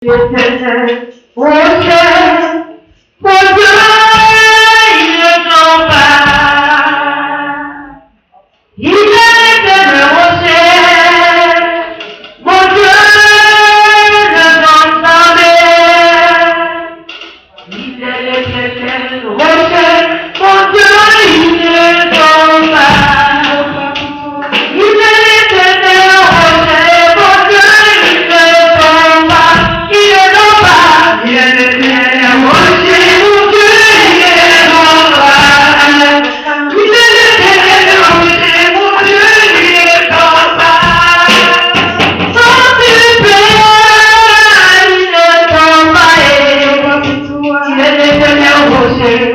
L'éternel, au cœur, mon Dieu, il ne tombe pas. Il est l'éternel au ciel, mon Dieu ne tombe jamais. Il est l'éternel au ciel, mon Dieu, il ne tombe pas. Il est l'éternel au ciel, mon Dieu, il ne tombe pas. Il ne tombe pas. Il est l'éternel au ciel, mon Dieu, il ne tombe pas. Il est l'éternel au ciel, mon Dieu, il ne tombe pas. Sans tu pères, il ne tombe pas. Il est l'éternel au ciel,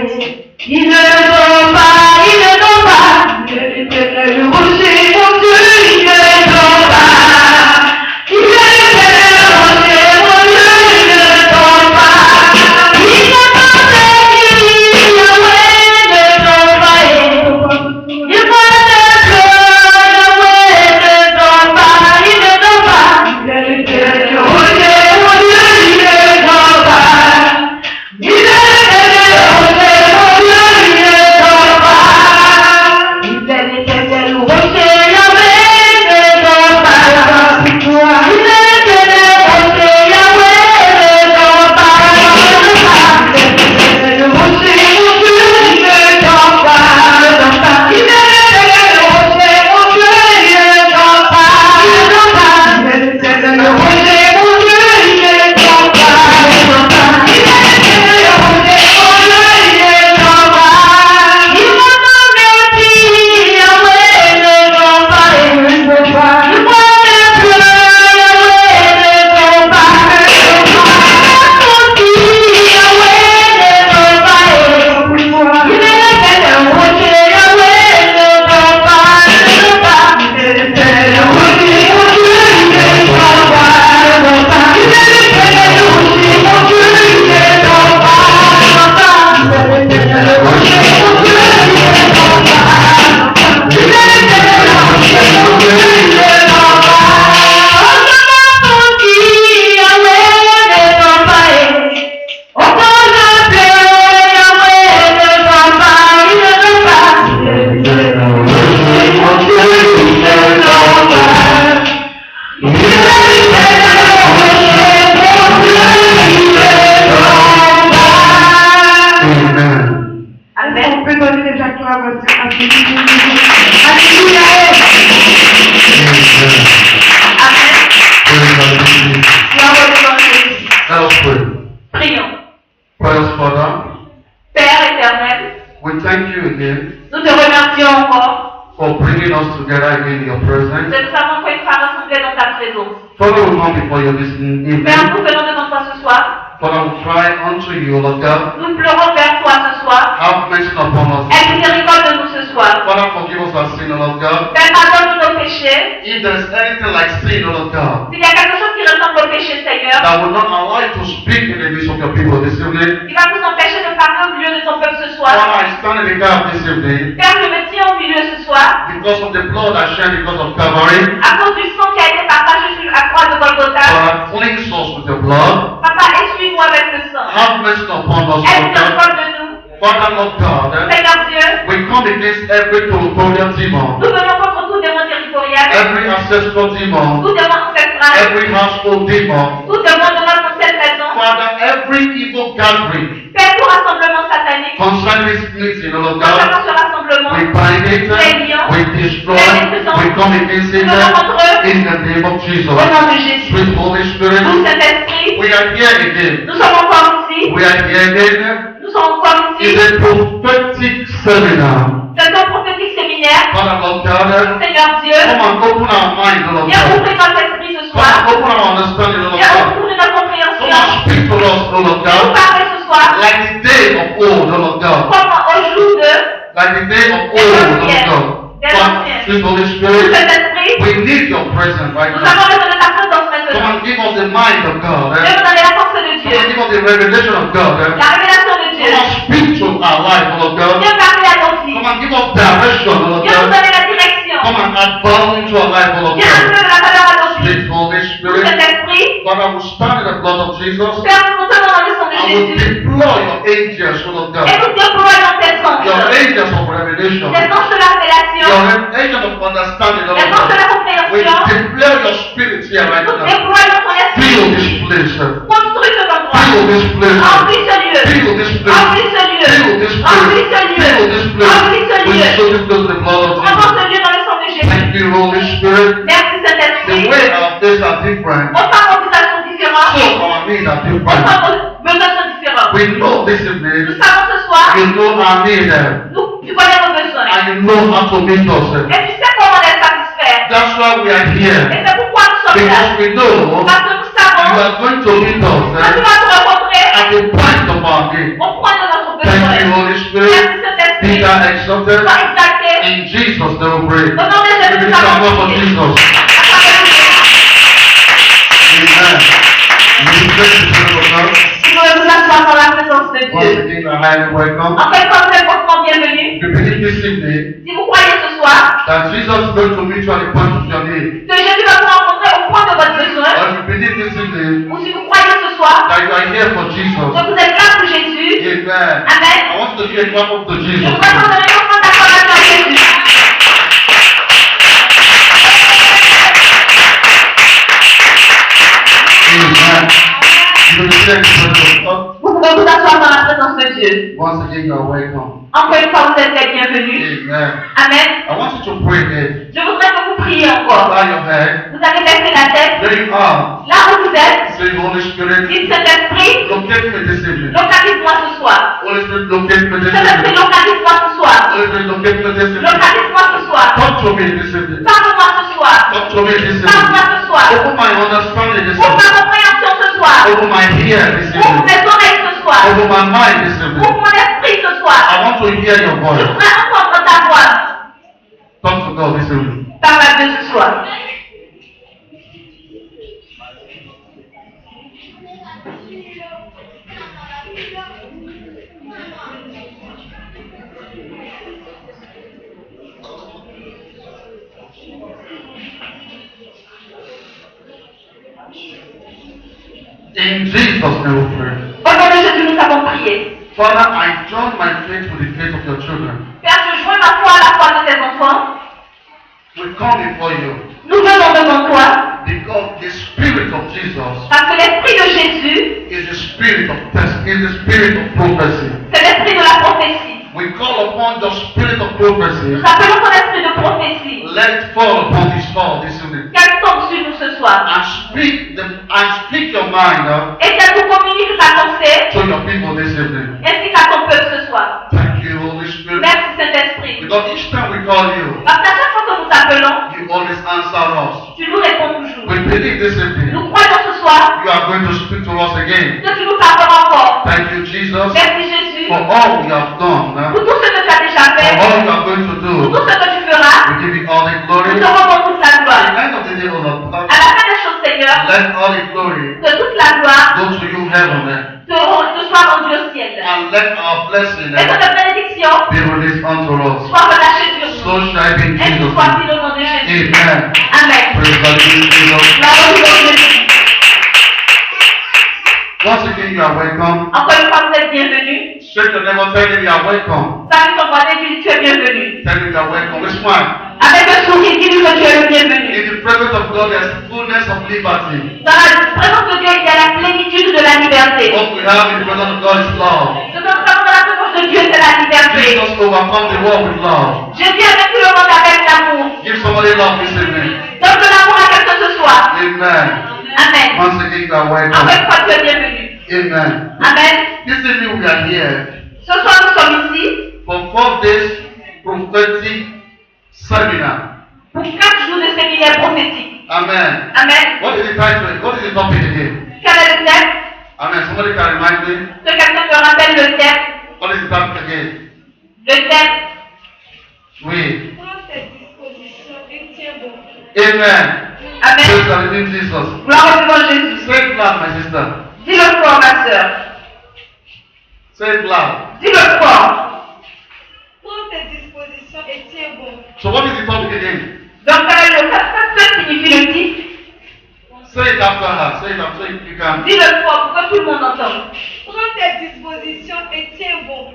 il ne tombe pas, il ne tombe pas. Il est l'éternel au ciel, mon Dieu, il ne tombe pas. Il est l'éternel au ciel, mon Dieu, il ne tombe pas. Il ne tombe pas, Yahweh ne tombe pas. Il ne tombe pas, il ne tombe pas. Il est l'éternel au ciel, mon Dieu, il ne tombe pas. Il est l'éternel au ciel, mon Dieu, il ne tombe pas. Il est l'éternel au ciel, Yahweh ne tombe pas. Il est l'éternel au ciel, Yahweh ne tombe pas. Il est l'éternel au ciel, mon Dieu, il ne tombe pas. Il est l'éternel au ciel, mon Dieu, il ne tombe pas. Il est l'éternel au ciel, mon Dieu, il ne tombe pas. Il est l'éternel au ciel, mon Dieu, il ne tombe pas. Il ne tombe plus, Yahweh ne tombe pas. Il ne tombe pas. Il ne pleut, Yahweh ne tombe pas. Il ne Yahweh ne tombe pas. Il est l'éternel au ciel, Yahweh ne tombe pas. Il est l'éternel au ciel, mon Dieu, il ne tombe pas. Il est l'éternel au ciel, mon Dieu, il ne tombe pas. Il est l'éternel au ciel, mon Dieu, il ne tombe pas. Il est l'éternel au ciel, mon Dieu, il ne tombe pas. Yahweh ne tombe pas. Au temps de pleurs, Yahweh ne tombe pas. Il ne tombe pas. Il est l'éternel au ciel, mon Dieu, il ne tombe pas. Il est l'éternel au ciel, mon Dieu, il ne tombe pas. Amen. Amen. On peut donner des acclamations à Jésus. Alléluia. Amen. Amen. Praise God. Gloire au Dieu. Let us pray. Prions. Precious Father, Père éternel, we thank you again nous te remercions encore for bringing us together again in your de presence. nous avoir encore une fois rassemblés dans ta présence. Father, we come before you this evening. Père, nous venons devant toi ce soir. Father, we cry unto you, Lord God. Nous pleurons vers toi ce soir. Have mercy upon us. Aie miséricorde de nous ce soir. Father, forgive us our sin, Lord God. Père, pardonne nos péchés. If there is anything like sin, Lord God, S'il y a quelque chose qui ressemble au péché, Seigneur, that will not allow you to speak in the midst of your people this evening, qui va nous empêcher de parler au milieu de ton peuple ce soir. Father, I stand in the gap this evening Père, je me tiens au milieu ce soir. because of the blood I shed because of Calvary. À cause du sang qui a été partagé sur la croix de Golgotha. Father, cleanse us with your blood. Papa, essuie-nous avec le sang. Have mercy upon us, Aie Lord God. miséricorde de nous. Father, Lord God, Seigneur Dieu, we come against every territorial demon, nous venons contre tout démon territorial, every ancestral demon, tout démon ancestral, every household demon. tout démon de notre cette maison. Father, every evil gathering Père, tout rassemblement satanique, concerning this meeting, Lord God, concernant ce rassemblement, we bind it, we destroy, we come against it in the name of Jesus. au nom de Jésus. Sweet Holy Spirit, Nous, Saint-Esprit, we are here again. nous sommes encore ici. We are here again. Nous sommes encore ici. It's a prophetic seminar. C'est un prophétique séminaire. Father, Lord God, Seigneur Dieu, come and open our mind, Lord viens God. ouvrir notre esprit ce Come soir. and open our understanding, Lord Viens God. ouvrir notre Come compréhension. and speak to us, Lord Viens nous God. parler ce soir. Like the day of old, Lord God. Comme au jour de Like the day of old, Lord God. Father, sweet Holy Spirit, Saint-Esprit. we need your presence right Nous now. avons besoin de ta présence Come maintenant. and give us the mind of God. Viens nous donner la force de Come Dieu. and give us the revelation of God. La révélation de Dieu. Come and speak to our life, Lord God. Viens parler à nos vies. Come and give us direction, Lord Viens nous God. donner la direction. Come and add value into our life, Lord Viens God. donner de la valeur à nos vies. Sweet Holy Nous, Spirit, Saint-Esprit, Father, we stand in the blood of Jesus, Père, nous montons dans le sang de I will Jésus. deploy your angels, Son of Et God. nous déployons tes Your anges. angels of revelation. Tes anges de la révélation. Your angels of understanding, Lord Tes anges de God. la We compréhension. declare your spirit here right Nous now. déployons ton Fill esprit. this place. Construis cet endroit. Fill this place. Remplis ce lieu. Fill this place. Remplis ce lieu. Fill this Remplis place. ce lieu. Fill this place. Remplis ce We lieu. soak it with the blood of Prends ce Jesus. lieu dans le sang de Jésus. Thank you, Holy Spirit. Merci The Saint-Esprit. way our faces are different, Autant nos visages sont différents. so our needs are different. Autant nos besoins sont différents. We know this Nous evening, savons ce soir. you know our need, Tu connais nos besoins. and you know how to meet us. Et tu sais comment les satisfaire. That's why we are here. Et c'est pourquoi nous sommes là. Because we know Parce que nous you savons are going to meet que tu us vas te rencontrer at the point of our need. au point de notre Thank you, besoin. Holy Spirit. Merci Saint-Esprit. Be thou exalted. Sois exalté. In Jesus' name we pray. Au nom de Jésus, Give nous it some avons more for prié. Jesus. Amen. We praise the Spirit of God. Si vous voulez vous asseoir dans la présence de Once Dieu. again, you are highly welcome. En fait, comme vous êtes hautement bienvenue, We believe this evening si vous croyez ce soir that Jesus is going to meet you at the point of your need. que Jésus va vous rencontrer au point de votre besoin, Or you believe this evening ou si vous croyez ce soir that you are here for Jesus. que vous êtes là pour Jésus, Amen. Amen. I want you to give a clap up to Je Jesus. voudrais que vous donniez une offrande d'acclamation à Jésus. Amen. You will take the praise of God. Vous pouvez vous asseoir dans la présence de Dieu. Once again, you are welcome. Encore une fois, vous êtes les bienvenus. Amen. Amen. I want you to pray again. Je voudrais que vous priez encore. Bow your head. Vous allez baisser la tête. There you are. Là où vous êtes, Say, Holy Spirit, dites Saint-Esprit, locate me this evening. localise-moi ce soir. Holy Spirit, locate me this Saint-Esprit, evening. localise-moi ce soir. Holy Spirit, locate me this evening. Localise-moi ce soir. Talk to me this evening. Parle-moi ce soir. Talk to me this Parle-moi evening. ce soir. Open my understanding this Ouvre ma evening. compréhension ce soir. Open my ear this Ouvre evening. mes oreilles ce soir. Open my mind this evening. Ouvre mon esprit ce soir. I want to hear your Je voice. voudrais entendre ta voix. Talk to God this evening. Parle à Dieu ce soir. In Jesus' name we pray. Au nom de Jésus, nous avons prié. Father, I join my faith with the faith of your children. Père, je joins ma foi à la foi de tes enfants. We come before you Nous venons devant toi because the Spirit of Jesus parce que l'esprit de Jésus, is the Spirit of is the Spirit of prophecy. c'est l'esprit de la prophétie. We call upon the Spirit of prophecy. Nous appelons ton esprit de prophétie. Let it fall upon this hall this evening. Qu'elle tombe sur nous ce soir. And speak your mind Et qu'elle nous communique ta pensée to your people this evening. ainsi qu'à ton peuple ce soir. Thank you, Holy Spirit. Merci Saint-Esprit. Because each time we call you, Parce qu'à chaque fois que nous t'appelons, you always answer us. tu nous réponds toujours. We believe this evening Nous croyons ce soir you are going to speak to us again. que tu nous parleras encore. Thank you, Jesus, Merci Jésus for all you have done, pour tout ce que tu as déjà for fait, all you are going to pour do. tout ce que tu feras. We give you all the Nous glory. te rendons toute la At gloire. the end of the day, O Lord, À la fin des choses, Seigneur, let all the glory que toute la gloire go to you, heaven, te soit rendue au ciel. and let our blessing Et que ta bénédiction be released unto us. soit relâchée sur nous. So shall it be in Et Jesus' ce soit name. dit au nom de Jésus. Amen. Amen. Praise God, Jesus. Gloire au nom de Jésus. Once again, you are welcome. Encore une fois, vous êtes bienvenus. Shake your neighbor, tell him you are welcome. Salut ton voisin, dis tu es bienvenu. Tell him you are welcome. Which one? Avec un sourire, dis-lui que tu es le bienvenu. In the presence of God, there's fullness of liberty. Dans la présence de Dieu, il y a la plénitude de la liberté. What we have in the presence of God is love. Ce que nous avons dans la présence de Dieu, c'est la liberté. Jesus overcome the world with love. Jésus a vaincu le monde avec l'amour. Give somebody love this evening. Donne de l'amour à quelqu'un ce soir. Amen. Amen. Once again, you are Encore welcome. une fois, tu es bienvenu. Amen. Amen. This evening, we are here Ce soir, nous sommes ici for 4 days prophetic seminar. pour 4 jours de séminaire prophétique. Amen. Amen. What is the title? What is the topic again? Quel est le thème? Amen. Somebody can remind me. Que quelqu'un me rappelle le thème. What is the topic again? Le thème. Oui. Prends tes dispositions et tiens bon. Amen. Amen. Praise the living Jesus. Gloire au nom de Jésus. Say it loud, my sister. Dis-le fort, ma soeur. Say it loud. Dis-le fort. Prends tes dispositions et tiens bon. So what is the topic again? Donc, quel est le thème? Que signifie le titre? Say it after her. Say it after you can. Dis-le fort pour que tout le monde entende. Prends tes dispositions et tiens bon.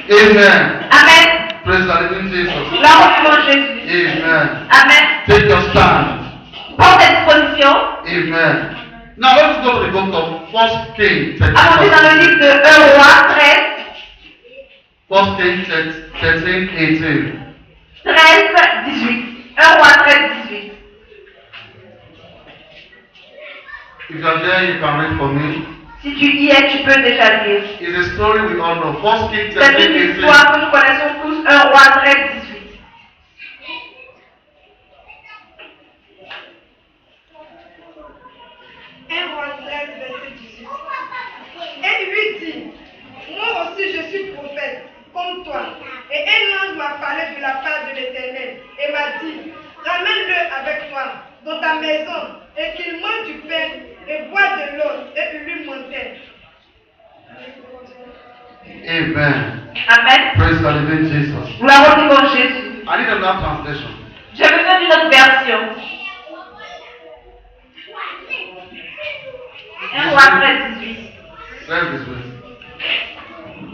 Amen. Amen. Praise the living Jesus. Gloire au nom de Jésus. Amen. Amen. Take your stand. Prends tes dispositions. Amen. Now let's go to the book of 1 Kings. Allons-y dans le livre de 1 roi 13. 1 Kings 13, 18. 13, 18. 1 roi 13, 18. If you are there, you can read for me. Si tu y es, tu peux déjà lire. It's a story we all know. 1 Kings 13, C'est une 18. histoire que nous connaissons tous. 1 roi 13, 18. 1 roi 13, verset 18. Et lui dit, moi aussi je suis prophète, comme toi. Et un ange m'a parlé de la part de l'Éternel et m'a dit, ramène-le avec toi dans ta maison et qu'il mange du pain et boit de l'eau et lui montait. Amen. Amen. Praise the living Jesus. Gloire au nom de Jésus. I need another translation. J'ai besoin d'une autre version. 1 roi 13, 18. Let's this way.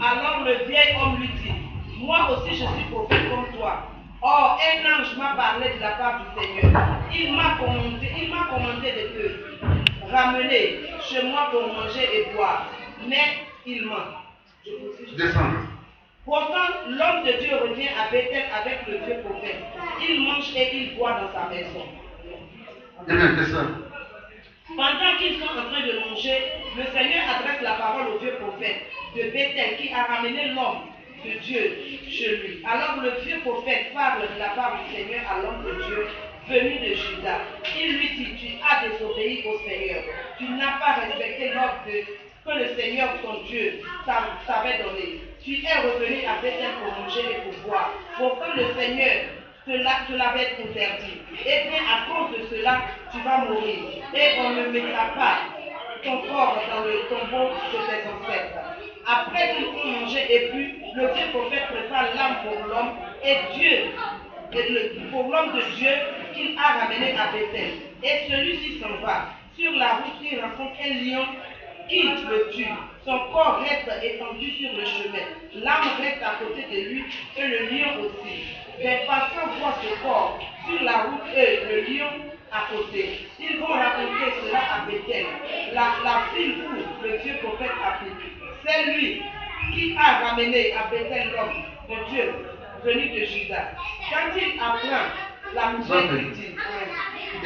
Alors le vieil homme lui dit, moi aussi je suis prophète comme toi. Or, un ange m'a parlé de la part du Seigneur. Il m'a commandé de te ramener chez moi pour manger et boire. Mais il ment. Descend. Pourtant, l'homme de Dieu revient à Bethel avec le vieux prophète. Il mange et il boit dans sa maison. Amen. Descend. Pendant qu'ils sont en train de manger, le Seigneur adresse la parole au vieux prophète de Bethel qui a ramené l'homme de Dieu chez lui. Alors le vieux prophète parle de la part du Seigneur à l'homme de Dieu venu de Juda. Il lui dit, tu as désobéi au Seigneur. Tu n'as pas respecté l'ordre que le Seigneur ton Dieu t'avait donné. Tu es revenu à Bethel pour manger et pour boire. Pourtant le Seigneur te l'avait interdit. Et bien à cause de cela, tu vas mourir. Et on ne mettra pas ton corps dans le tombeau de tes ancêtres. Après qu'ils ont mangé et bu, le vieux prophète prépare l'âme pour l'homme pour l'homme de Dieu qu'il a ramené à Bethel. Et celui-ci s'en va. Sur la route, il rencontre un lion qui le tue. Son corps reste étendu sur le chemin. L'âme reste à côté de lui et le lion aussi. Les passants voient ce corps sur la route et le lion à côté. Ils vont raconter cela à Bethel. La ville où le vieux prophète habite. C'est lui qui a ramené à Bethel l'homme de Dieu venu de Juda. Quand il apprend la nouvelle, il dit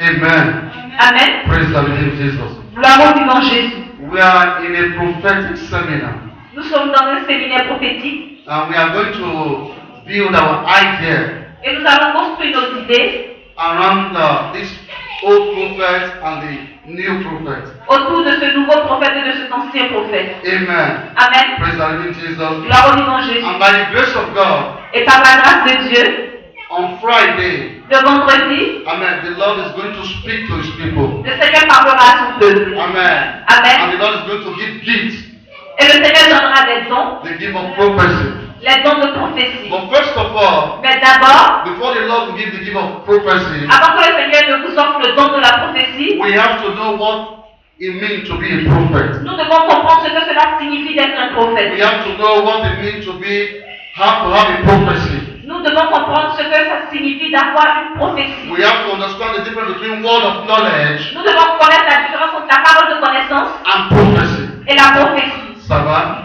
Amen. Amen. Praise the living Jesus. Gloire au nom de Jésus. We are in a prophetic seminar. Nous sommes dans un séminaire prophétique And we are going to build our idea et nous allons construire nos idées around these old prophets and the new prophets. autour de ce nouveau prophète et de cet ancien prophète. Amen. Amen. Praise the living Jesus. Gloire au nom de Jésus. And by the grace of God, Et par la grâce de Dieu, on Friday, le vendredi, amen, the Lord is going to speak to his people. le Seigneur parlera à son peuple. Amen. Amen. And the Lord is going to give gifts, Et le Seigneur donnera des dons, the gift of prophecy. les dons de prophétie. But first of all, Mais d'abord, before the Lord will give the gift of prophecy, avant que le Seigneur ne vous offre le don de la prophétie, we have to know what it means to be a prophet. nous devons comprendre ce que cela signifie d'être un prophète. We have to know what it means to have a prophecy. Nous devons comprendre ce que ça signifie d'avoir une prophétie. We have to understand the difference between word of knowledge Nous devons connaître la différence entre la parole de connaissance and prophecy. et la prophétie. Ça va?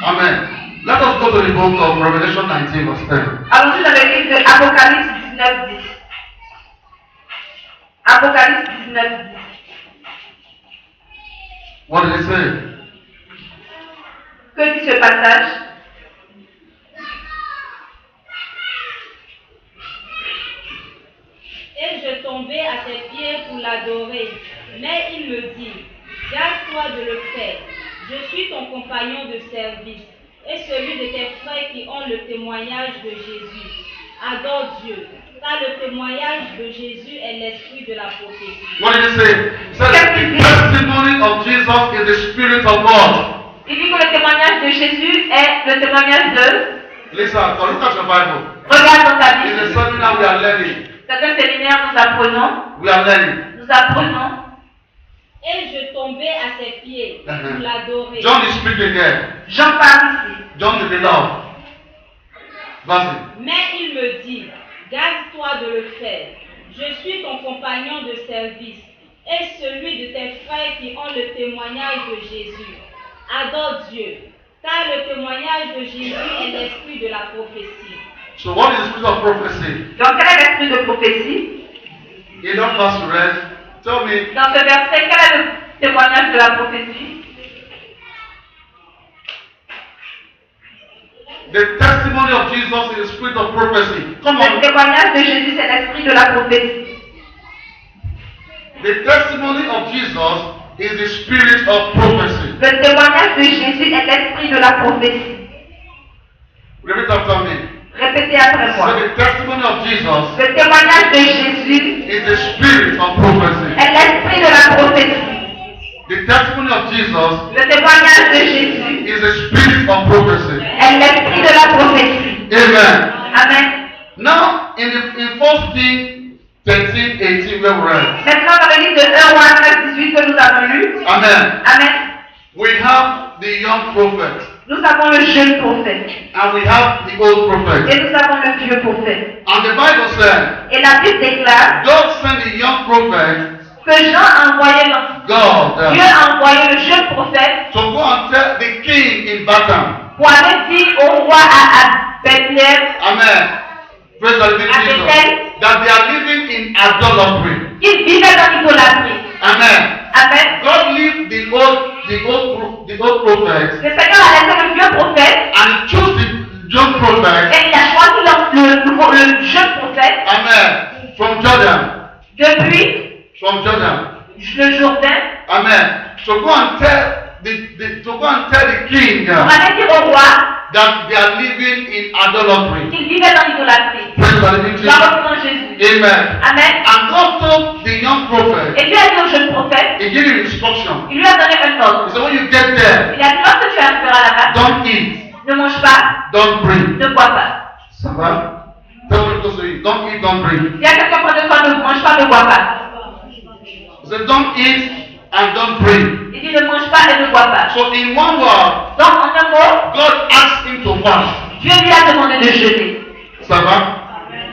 Amen. Let us go to the book of Revelation 19, verse 10. Allons-y dans le livre de Apocalypse 19, 10. Apocalypse 19, 10. What did it say? Que dit ce passage? Et je tombais à ses pieds pour l'adorer. Mais il me dit, garde-toi de le faire. Je suis ton compagnon de service et celui de tes frères qui ont le témoignage de Jésus. Adore Dieu, car le témoignage de Jésus est l'esprit de la prophétie. What did it say? It said the testimony of Jesus is the Spirit of God. Il dit que le témoignage de Jésus est le témoignage de... Listen, look at your Bible. Regarde dans ta In the Bible. seminar we are learning. C'est un séminaire, nous apprenons. We are learning. Nous apprenons. Et je tombais à ses pieds pour l'adorer. John is speaking again. Jean parle ici. John the beloved. Vas-y. Mais il me dit, garde-toi de le faire. Je suis ton compagnon de service et celui de tes frères qui ont le témoignage de Jésus. Adore Dieu, car le témoignage de Jésus est l'esprit de la prophétie. So what is the spirit of prophecy? Donc, quel est l'esprit de prophétie? You don't pass the rest. Tell me. Dans ce verset, quel est le témoignage de la prophétie? The testimony of Jesus is the spirit of prophecy. Come Le on. témoignage de Jésus, c'est l'esprit de la prophétie. The testimony of Jesus is the spirit of prophecy. Le témoignage de Jésus est l'esprit de la prophétie. Repeat after me. Répétez après moi. So the testimony of Jesus Le témoignage de Jésus is the spirit of prophecy. est l'esprit de la prophétie. The testimony of Jesus Le témoignage de Jésus is the spirit of prophecy. est l'esprit de la prophétie. Amen. Amen. Now, in 1 Kings 13:18, where we read. Maintenant, dans le livre de 1 Roi 13, 18 que nous avons lu. Amen. Amen. We have the young prophet Nous avons le jeune prophète. and we have the old prophet. Et nous avons le vieux prophète. And the Bible said, Et la Bible déclare God sent the young prophet, que Jean a envoyé l'enfant. God, Dieu a envoyé le jeune prophète to go and tell the king in Bethlehem. pour aller dire au roi à Bethléem Amen. Praise the living À Jesus. Bethel. That they are living in idolatry. qu'il vivait dans l'idolâtrie. Amen. Amen. God leave the old prophet Le Seigneur a laissé le vieux prophète and chose the young prophet. et il a choisi le jeune prophète Amen. From Jordan. depuis From Jordan. le Jourdain Amen. So go and tell the king pour aller dire au roi that they are living in idolatry. qu'il vivait dans l'idolâtrie. Praise the living La Jesus. reprend Jésus. Amen. Amen. And God told the young prophet, Et Dieu a dit au jeune prophète, he gave him instruction. il lui a donné un ordre. He said, when you get there, Il a dit, lorsque tu arriveras là-bas, don't eat, ne mange pas, don't drink. ne bois pas. Ça va? Tell me close to you. Don't eat, don't drink. Il y a quelqu'un près de toi, ne mange pas, ne bois pas. He said, don't eat and don't drink. Il dit, ne mange pas et ne bois pas. So in one word, Donc, en un mot, God asked him to fast. Dieu lui a demandé de jeûner. Ça va?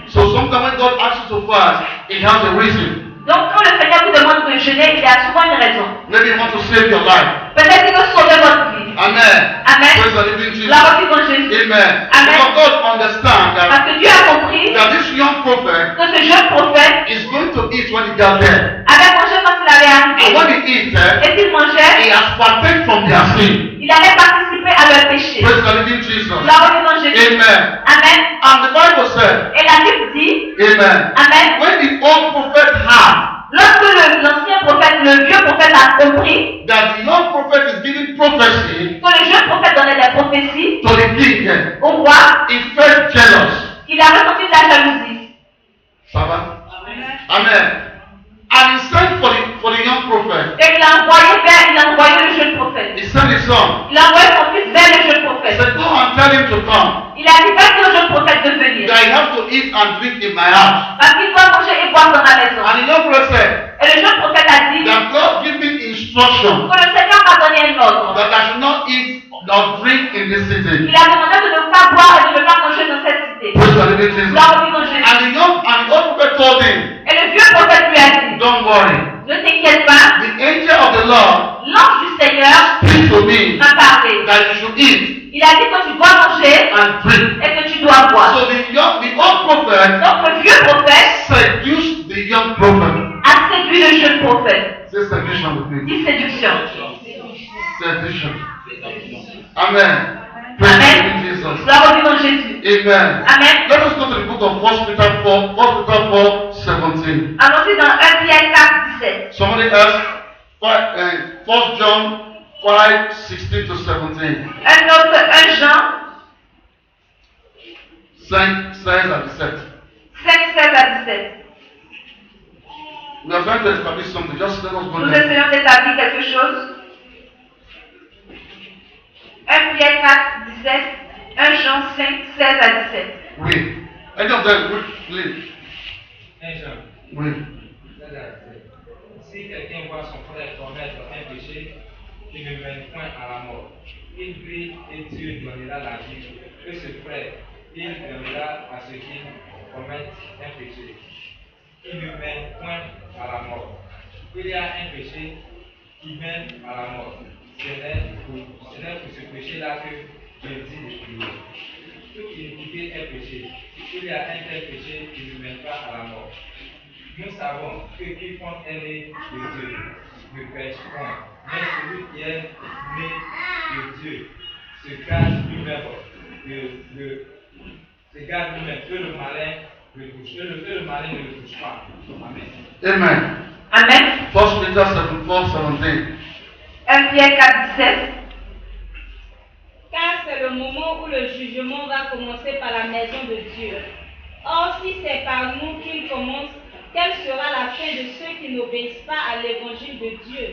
So sometimes when God asks you to fast, it has a reason. Donc, quand le Seigneur vous demande de jeûner, il y a souvent une raison. Maybe you want to save your life. Peut-être qu'il veut sauver votre vie. Amen. Amen. Praise the living Jesus. La reprend Jésus. Amen. Amen. Because God understands Parce that, que Dieu a compris that this young prophet que ce jeune prophète is going to eat when he got there. avait mangé quand il avait And arrivé. when he eats, Et qu'il he mangeait, has partaken from their sin. il allait participer à leur péché. Praise the living Jesus. La reprend Jésus. Amen. Amen. And the Bible said, Et la Bible dit, Amen. Amen. When the old prophet heard Lorsque l'ancien prophète, le vieux prophète a compris that the young prophet is giving prophecy que le jeune prophète donnait des prophéties to the king, au roi, he felt jealous. il a ressenti de la jalousie. Ça va? Amen. And he sent for the young prophet. Et il a envoyé le jeune prophète. He sent his son. Il a envoyé son fils vers le jeune He prophète. said, go and tell him to come. Il a dit, va dire au jeune prophète de venir. That he has to eat and drink in my house. Parce qu'il doit manger et boire dans la maison. And the young prophet said, Et le jeune prophète a dit that God give me instruction que le Seigneur m'a donné un ordre. that I should not eat or drink in this city. Il a demandé de ne pas boire et de ne pas manger dans cette cité. Praise the living Jesus. La reprend Jésus. And the old prophet told him, Et le vieux prophète lui a dit, don't worry. ne t'inquiète pas, The angel of the Lord l'ange du Seigneur speak to me m'a parlé. that you should eat Il a dit que tu dois manger and drink. et que tu dois boire. So the old prophet Donc le vieux prophète seduced the young prophet. a séduit le jeune prophète. Say seduction with me. Dit séduction. Seduction. Amen. Praise the Amen. living Jesus. La reprend Jésus. Amen. Amen. Let us go to the book of 1 Peter 4, 17. Allons-y dans 1 Pierre 4, 17. Somebody else, 1 John 5, 16 to 17. Un autre, 1 Jean 5, 16 à 17. 5, 16 à 17. We are trying to establish something. Just let us go Nous there. essayons d'établir quelque chose. 1 Pierre 4, 17. 1 Jean 5, 16 à 17. Oui. Any of them, please. Un Jean, Oui. si quelqu'un voit son frère sait commettre un péché qui ne mène point à la mort. Il prie et Dieu donnera la vie. Que ce frère, il donnera à ceux qui commettent un péché qui ne mène point à la mort. Il y a un péché qui mène à la mort. Ce n'est pour ce péché-là que je dis de prier. Toute iniquité est péché. Il y a un tel péché qui ne mène pas à la mort. Nous savons que quiconque est né de Dieu ne pêche point, mais celui qui est né de Dieu se garde lui-même que le malin ne le touche pas. Amen. Amen. Amen. 1 Peter 7:17. 1 Pierre 4, 17. Car c'est le moment où le jugement va commencer par la maison de Dieu. Or, si c'est par nous qu'il commence, quelle sera la fin de ceux qui n'obéissent pas à l'évangile de Dieu?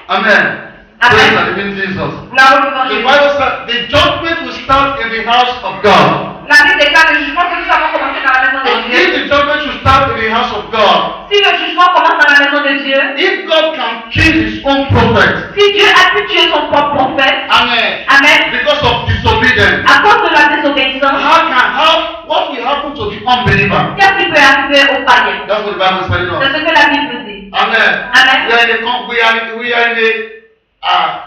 Amen. Praise the living Jesus. Gloire au The Évangile. Bible says the judgment will start in the house of God. La Bible déclare le jugement que nous avons commencé dans la maison de And Dieu. if the judgment should start in the house of God, Si le jugement commence dans la maison de Dieu, if God can kill his own prophet, si Dieu a pu tuer son propre prophète, amen, Amen, because of disobedience, à cause de la désobéissance, what will happen to the unbeliever? qu'est-ce qui peut arriver aux païens? That's what the Bible is telling C'est us. ce que la Bible dit. Amen. Amen.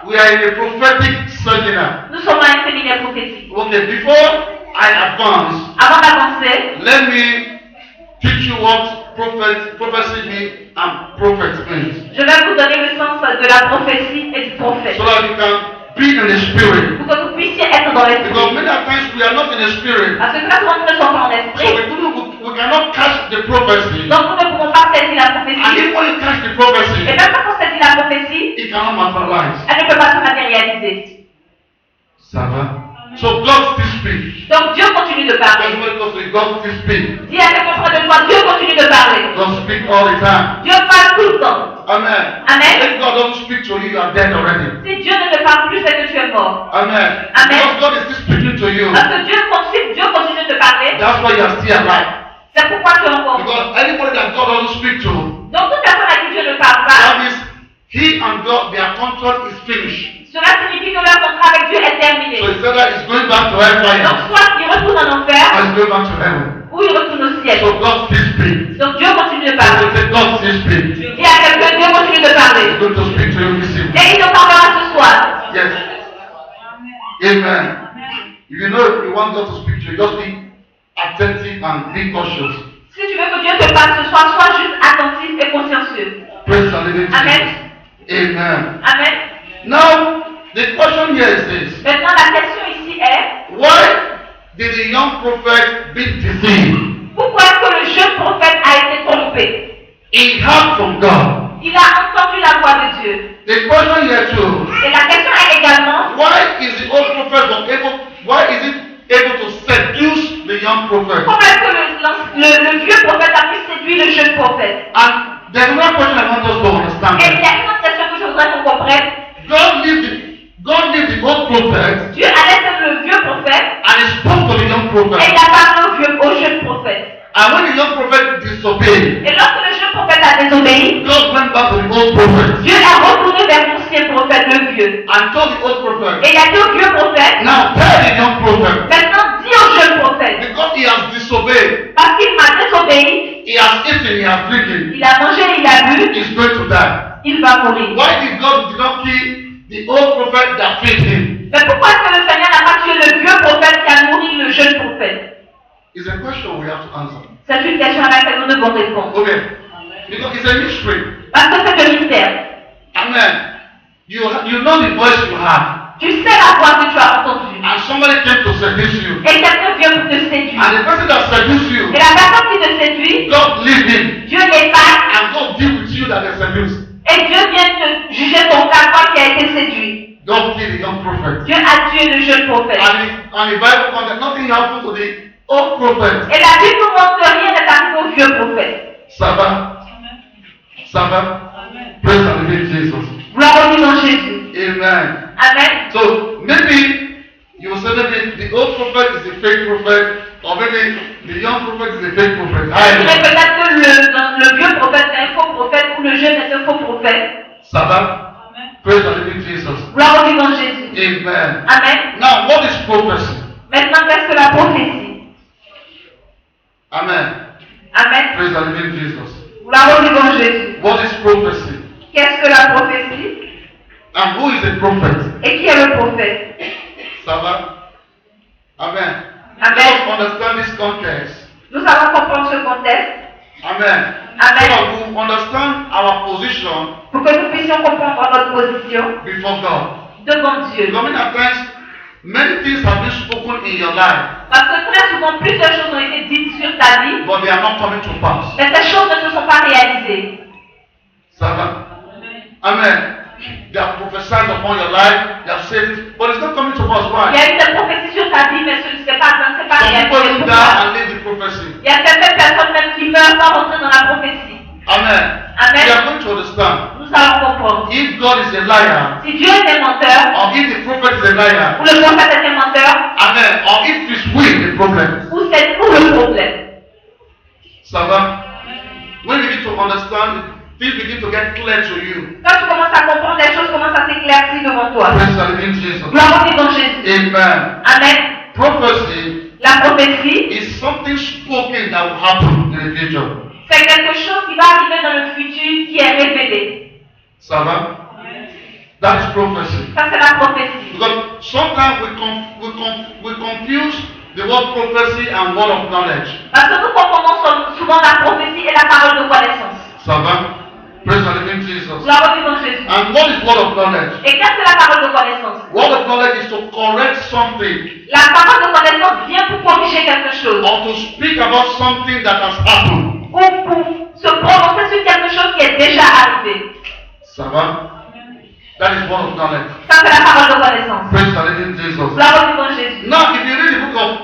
We are in a prophetic seminar. Nous sommes à un séminaire prophétique. Okay, before I advance, Avant d'avancer, let me teach you what prophecy means and prophet means. je vais vous donner le sens de la prophétie et du prophète. So that you can be in the spirit. Pour que vous puissiez être dans Because l'esprit. many times we are not in the spirit. Parce que là, souvent, nous ne sommes pas en So esprit. we cannot catch the prophecy. Donc, nous ne pouvons pas saisir la And prophétie. if when you catch the Et prophecy, même quand on saisit la prophétie, it cannot materialize. elle ne peut pas se matérialiser. Ça va? So God still speaks. Donc, Dieu continue de parler. Everybody goes to God still speaks. Dis à quelqu'un près de toi, Dieu continue de parler. God speaks all the time. Dieu parle tout le temps. Amen. Amen. If God doesn't speak to you, you are dead already. Si Dieu ne te parle plus, c'est que tu es mort. Amen. Amen. Because God is still speaking to you. Parce que Dieu continue de te parler. That's why you are still alive. C'est pourquoi tu es encore mort. Because anybody that God doesn't speak to, Donc, toute personne à qui Dieu ne parle pas, that means he and God, their contract is finished. cela signifie que leur contrat avec Dieu est terminé. So it's either it's going back to hellfire Donc, soit il retourne en or enfer, it's going back to heaven. ou il retourne au ciel. So God still speaks. Donc, Dieu continue de So parler. we say God still speaks. Dis à quelqu'un, Dieu continue de parler. He's going to speak to you this evening. Et il te parlera ce soir. Yes. Amen. If you know you want God to speak to you, just be attentive and be cautious. Si tu veux que Dieu te parle ce soir, sois juste attentif et consciencieux. Praise the living Amen. Jesus. Amen. Amen. Now, the question here is this. Maintenant, la question ici est, Why did the young prophet be deceived? pourquoi est-ce que le jeune prophète a été trompé? He heard from God. Il a entendu la voix de Dieu. The question here too, Et la question est également, why is the old prophet why is it able to seduce the young prophet? comment est-ce que le vieux prophète a pu séduire le jeune prophète? And there's another question I want us to understand. Et il y a une autre question que je voudrais qu'on comprenne. God leave the old prophet Dieu a laissé le vieux prophète and he spoke to the young et prophet. il a parlé au jeune prophète. And when the young prophet disobeyed, Et lorsque le jeune prophète a désobéi, God went back to the old prophet Dieu a retourné vers l'ancien prophète, le vieux. and told the old prophet, Et il a dit au vieux prophète, now tell the young prophet, maintenant dis au jeune prophète, because he has disobeyed, parce qu'il m'a désobéi, he has eaten, he has drinking, il a mangé, il a bu, he's going to die. il va mourir. Why did God not kill the old prophet that fed him? Mais pourquoi est-ce que le Seigneur n'a pas tué le vieux prophète qui a nourri le jeune prophèt? It's a question we have to answer. C'est une question à laquelle nous devons répondre. Okay. Because it's a mystery. Parce que c'est un mystère. Amen. You know the voice you have. Tu sais la voix que tu as entendue. And somebody came to seduce you. Et quelqu'un vient pour te séduire. And the person that seduced you, Et la personne qui te séduit, God leave him. Dieu l'épargne And God deal with you that they seduced. et Dieu vient te juger ton cas, toi qui as été séduit. God killed the young prophet. Dieu a tué le jeune prophète. And the Bible found that nothing happened to the old prophet. Et la Bible nous montre que rien n'est arrivé au vieux prophète. Ça va? Ça va? Praise the living Jesus. Gloire au vivant Jésus. Amen. Amen. So maybe you will say maybe the old prophet is a fake prophet or maybe the young prophet is a fake prophet. Je I dirais don't know. peut-être que le vieux prophète est un faux prophète ou le jeune est un faux prophète. Ça va? Praise the living Jesus. Gloire au vivant Jésus. Amen. Amen. Now, what is prophecy? Maintenant, qu'est-ce que la prophétie? Amen. Amen. Praise the living Jesus. Gloire au vivant Jésus. What is prophecy? Qu'est-ce que la prophétie? And who is a prophet? Et qui est le prophète? Ça va? Amen. Amen. Let us understand this context. Nous allons comprendre ce contexte. Amen. Amen. So that we understand our position Pour que nous puissions comprendre notre position before God. devant Dieu. Because many times, many things have been spoken in your life, Parce que très souvent, plusieurs choses ont été dites sur ta vie, but they are not coming to pass. mais ces choses ne se sont pas réalisées. Ça va? Amen. They have prophesied upon your life, they have said it, but it's not coming to pass. Il y Why? a eu des prophéties sur ta vie, mais ce n'est pas, ça ne s'est pas Some people réalisé. will die Pourquoi? and leave the prophecy. Il y a certaines personnes même qui meurent sans rentrer dans la prophétie. Amen. Amen. We are going to understand. Nous allons comprendre. If God is a liar, Si Dieu est un menteur, or if the prophet is a liar, ou le prophète est un menteur, amen, or if it's we the problem. ou c'est nous le problème. Ça va? When you begin to understand, things begin to get clear to you. Quand tu commences à comprendre, les choses commencent à s'éclaircir devant toi. Praise the living Jesus. Gloire au vivant Jésus. Amen. Amen. Prophecy La prophétie, is something spoken that will happen in the future. c'est quelque chose qui va arriver dans le futur, qui est révélé. Ça va? That is prophecy. Ça, c'est la prophétie. Because sometimes we confuse the word prophecy and word of knowledge. Parce que nous confondons souvent la prophétie et la parole de connaissance. Ça va? Praise the living Jesus. Gloire au vivant Jésus. And what is word of knowledge? Et qu'est-ce que la parole de connaissance? Word of knowledge is to correct something La parole de connaissance vient pour corriger quelque chose. or to speak about something that has happened. Ou pour se prononcer sur quelque chose qui est déjà arrivé. Ça va? That is word of knowledge. Ça, c'est la parole de connaissance. Praise the living Jesus. Gloire au vivant Jésus. Now, if you read the book of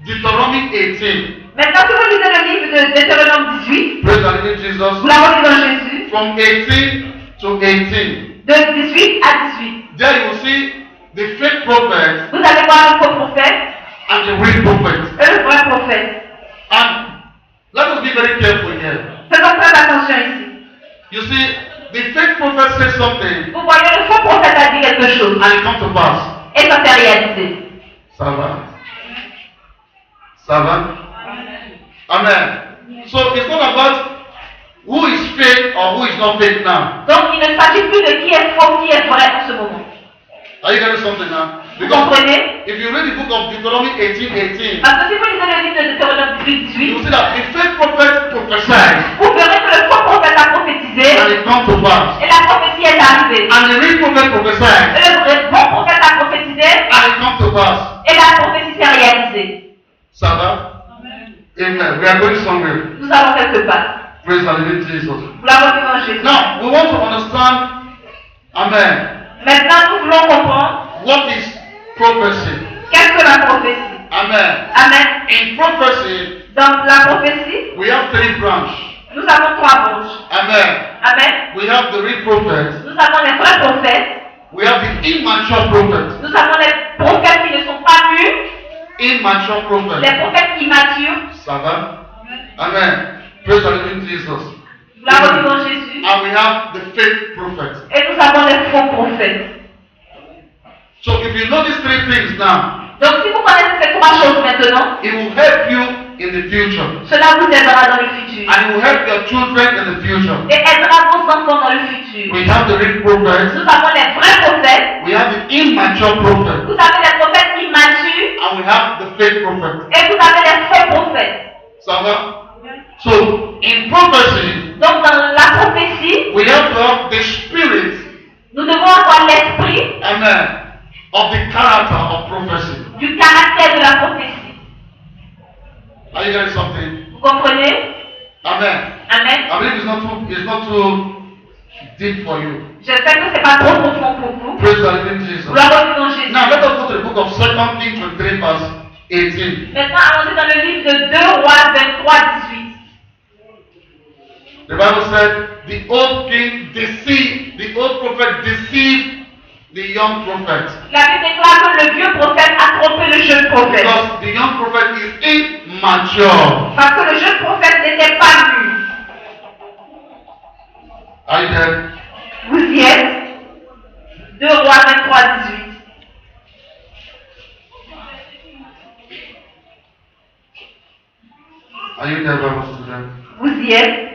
Deuteronomy 18, Maintenant, si vous lisez le livre de Deutéronome 18, praise the living Jesus, gloire au vivant Jésus, from 18 to 18, de 18 à 18, there you will see the fake prophet vous allez voir le faux prophète and the real prophet. et le vrai prophète. And let us be very careful here. Faisons très attention ici. You see, the fake prophet says something Vous voyez, le faux prophète a dit quelque chose and it comes to pass. et ça s'est réalisé. Ça va? Ça va? Amen. So it's not about who is fake or who is not fake now. Donc, il ne s'agit plus de qui est faux, qui est vrai en ce moment. Are you getting something now? Vous Because comprenez? if you read the book of Deuteronomy 18:18, Parce que si vous lisez le livre de Deutéronome 18, you will see that the fake prophet prophesied vous verrez que le faux prophète a prophétisé and it comes to pass. et la prophétie est arrivée. And the real prophet prophesied Et le vrai bon prophète a prophétisé and it comes to pass. et la prophétie s'est réalisée. Ça va? Amen. We are going somewhere. Nous allons quelque part. Praise the living Jesus. Gloire au vivant Jésus. Now, we want to understand, amen, Maintenant, nous voulons comprendre what is prophecy. qu'est-ce que la prophétie. Amen. Amen. In prophecy, Dans la prophétie, we have three branches. nous avons trois branches. Amen. Amen. We have the real prophet. Nous avons les vrais prophètes. We have the immature prophet. Nous avons les prophètes qui ne sont pas mûrs, Immature prophet. les prophètes immatures. Ça va? Amen. Praise the living Jesus. Gloire au vivant Jésus. And we have the fake prophet. Et nous avons les faux prophètes. So if you know these three things now, Donc, si vous connaissez ces trois choses maintenant, it will help you in the future. cela vous aidera dans le futur. And it will help your children in the future. Et aidera vos enfants dans le futur. We have the real prophet. Nous avons les vrais prophètes. We have the immature prophet. Vous avez les prophètes immatures. And we have the fake prophet. Et vous avez les faux prophètes. Ça va? So, in prophecy, Donc, dans la prophétie, we have to have the spirit, nous devons avoir l'esprit amen, of the character of prophecy. du caractère de la prophétie. Are you getting something? Vous comprenez? Amen. Amen. I believe it's not too deep for you. J'espère que ce n'est pas trop profond pour vous. Praise the living Jesus. Gloire au vivant Jésus. Now let us go to the book of 2 Kings 23 verse 18. Maintenant, allons-y dans le livre de 2 Rois 23, 18. The Bible said the old king deceived, the old prophet deceived the young prophet. La Bible déclare que le vieux prophète a trompé le jeune prophète. Because the young prophet is immature. Parce que le jeune prophète n'était pas mûr. Are you there? Vous y êtes? 2 Rois 23, 18. Are you there, Bible student? Vous y êtes?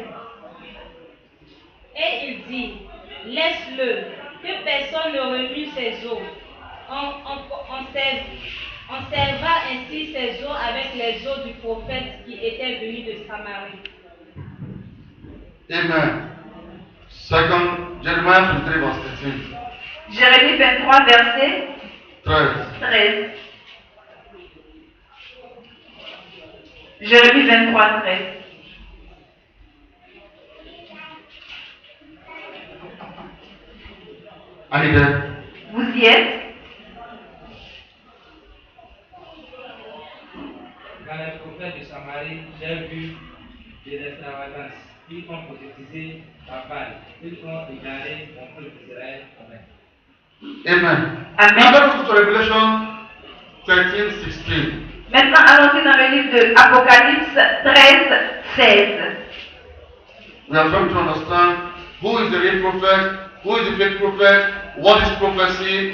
Et il dit, laisse-le, que personne ne remue ses os. On serva ainsi ses os avec les os du prophète qui était venu de Samarie. Amen. Second, Jeremiah 23, verse 13. Jérémie 23, verset 13. 13. Jérémie 23, 13. Are you there? Vous y êtes? Dans les prophètes de Samarie, j'ai vu des extravagances. Ils ont prophétisé à Baal. Ils ont égaré mon peuple d'Israël. Amen. Amen. Amen. Now let us go to Revelation 13, 16. Maintenant, allons-y dans le livre de Apocalypse 13, 16. We are trying to understand who is the real prophet, who is the fake prophet, what is prophecy.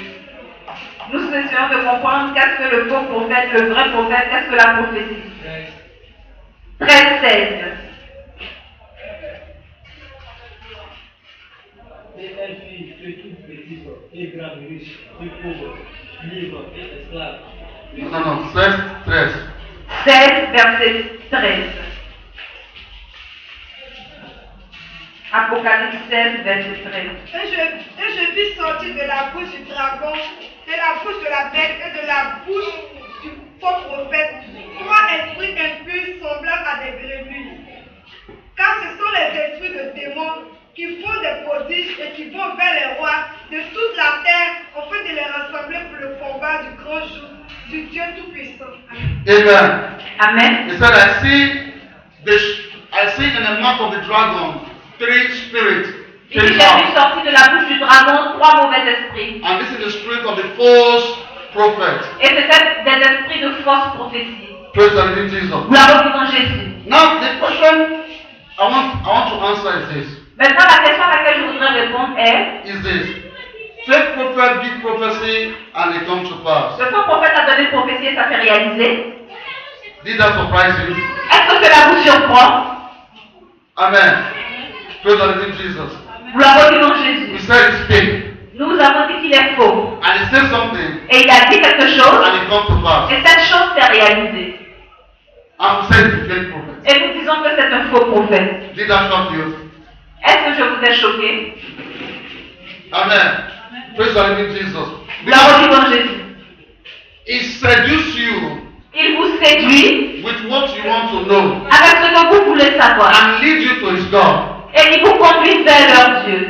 Nous essayons de comprendre qu'est-ce que le faux prophète, le vrai prophète, qu'est-ce que la prophétie. 13, 16. Et elle fit que tout petit et grand, riche, et pauvre, libre et esclave. Non, 16, 13. 16, verset 13. Apocalypse 16, verset 13. Et je vis sortir de la bouche du dragon, de la bouche de la bête et de la bouche du faux prophète, 3 esprits impurs semblables à des grenouilles. Car ce sont les esprits de démons qui font des prodiges et qui vont vers les rois de toute la terre afin de les rassembler pour le combat du grand jour du Dieu Tout-Puissant. Amen. Amen. He said, I see in the mouth of the dragon 3 spirits. Il dit, j'ai vu sortir de la bouche du dragon 3 mauvais esprits. And this is the spirit of the false prophet. Et c'est des esprits de fausse prophétie. Praise the living Jesus. Gloire au nom de Jésus. Now the question I want to answer is this. Maintenant, la question à laquelle je voudrais répondre est, Is this fake prophet give prophecy and it comes to pass? le faux prophète a donné une prophétie et ça s'est réalisé. Did that surprise you? Est-ce que cela vous surprend? Amen. Praise the living Jesus. Gloire au nom de We Jésus. said it's fake. Nous avons dit qu'il est faux. And he said something Et il a dit quelque chose and it comes to pass. et cette chose s'est réalisée. And we said it's fake prophet. Et nous disons que c'est un faux prophète. Did that shock you? Est-ce que je vous ai choqué? Amen. Praise the living Jesus. Gloire au nom de Jésus. He seduces you Il vous séduit with what you want to know avec ce que vous voulez savoir. and leads you to his God. Et il vous conduit vers leur Dieu.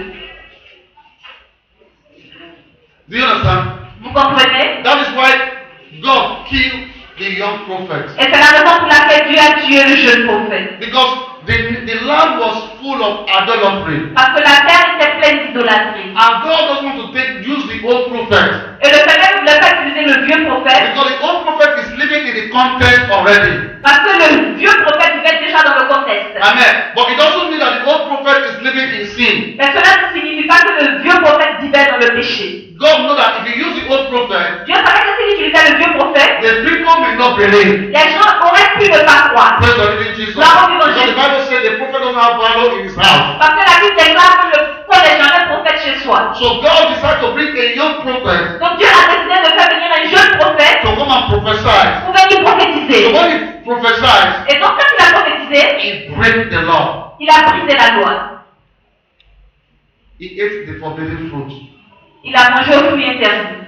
Do you understand? Vous comprenez? That is why God killed the young prophet. Et c'est la raison pour laquelle Dieu a tué le jeune prophète. Because the land was full of idolatry. Parce que la terre était pleine d'idolâtrie. And God doesn't want to use the old prophet. Et le Seigneur ne voulait pas utiliser le vieux prophète. Because the old prophet is living in the context already. Parce que le vieux prophète vivait déjà dans le contexte. Amen. But it doesn't mean that the old prophet is living in sin. Mais cela ne signifie pas que le vieux prophète vivait dans le péché. God knows that if you use the old prophet, Dieu savait que s'il utilisait le vieux prophète, the people may not believe. les gens auraient pu ne pas croire. Praise the living Jesus. Gloire au nom de Because the Jésus. Bible says the prophet doesn't have value in his house. Parce que la Bible déclare que le faut n'est jamais prophète chez soi. So God decided to bring a young prophet Donc Dieu a décidé de faire venir un jeune prophète to come and prophesy. pour venir So prophétiser. when he prophesies, Et donc quand il a prophétisé, he breaks the law. il a brisé la loi. He ate the forbidden fruit. Il a mangé au fruit interdit.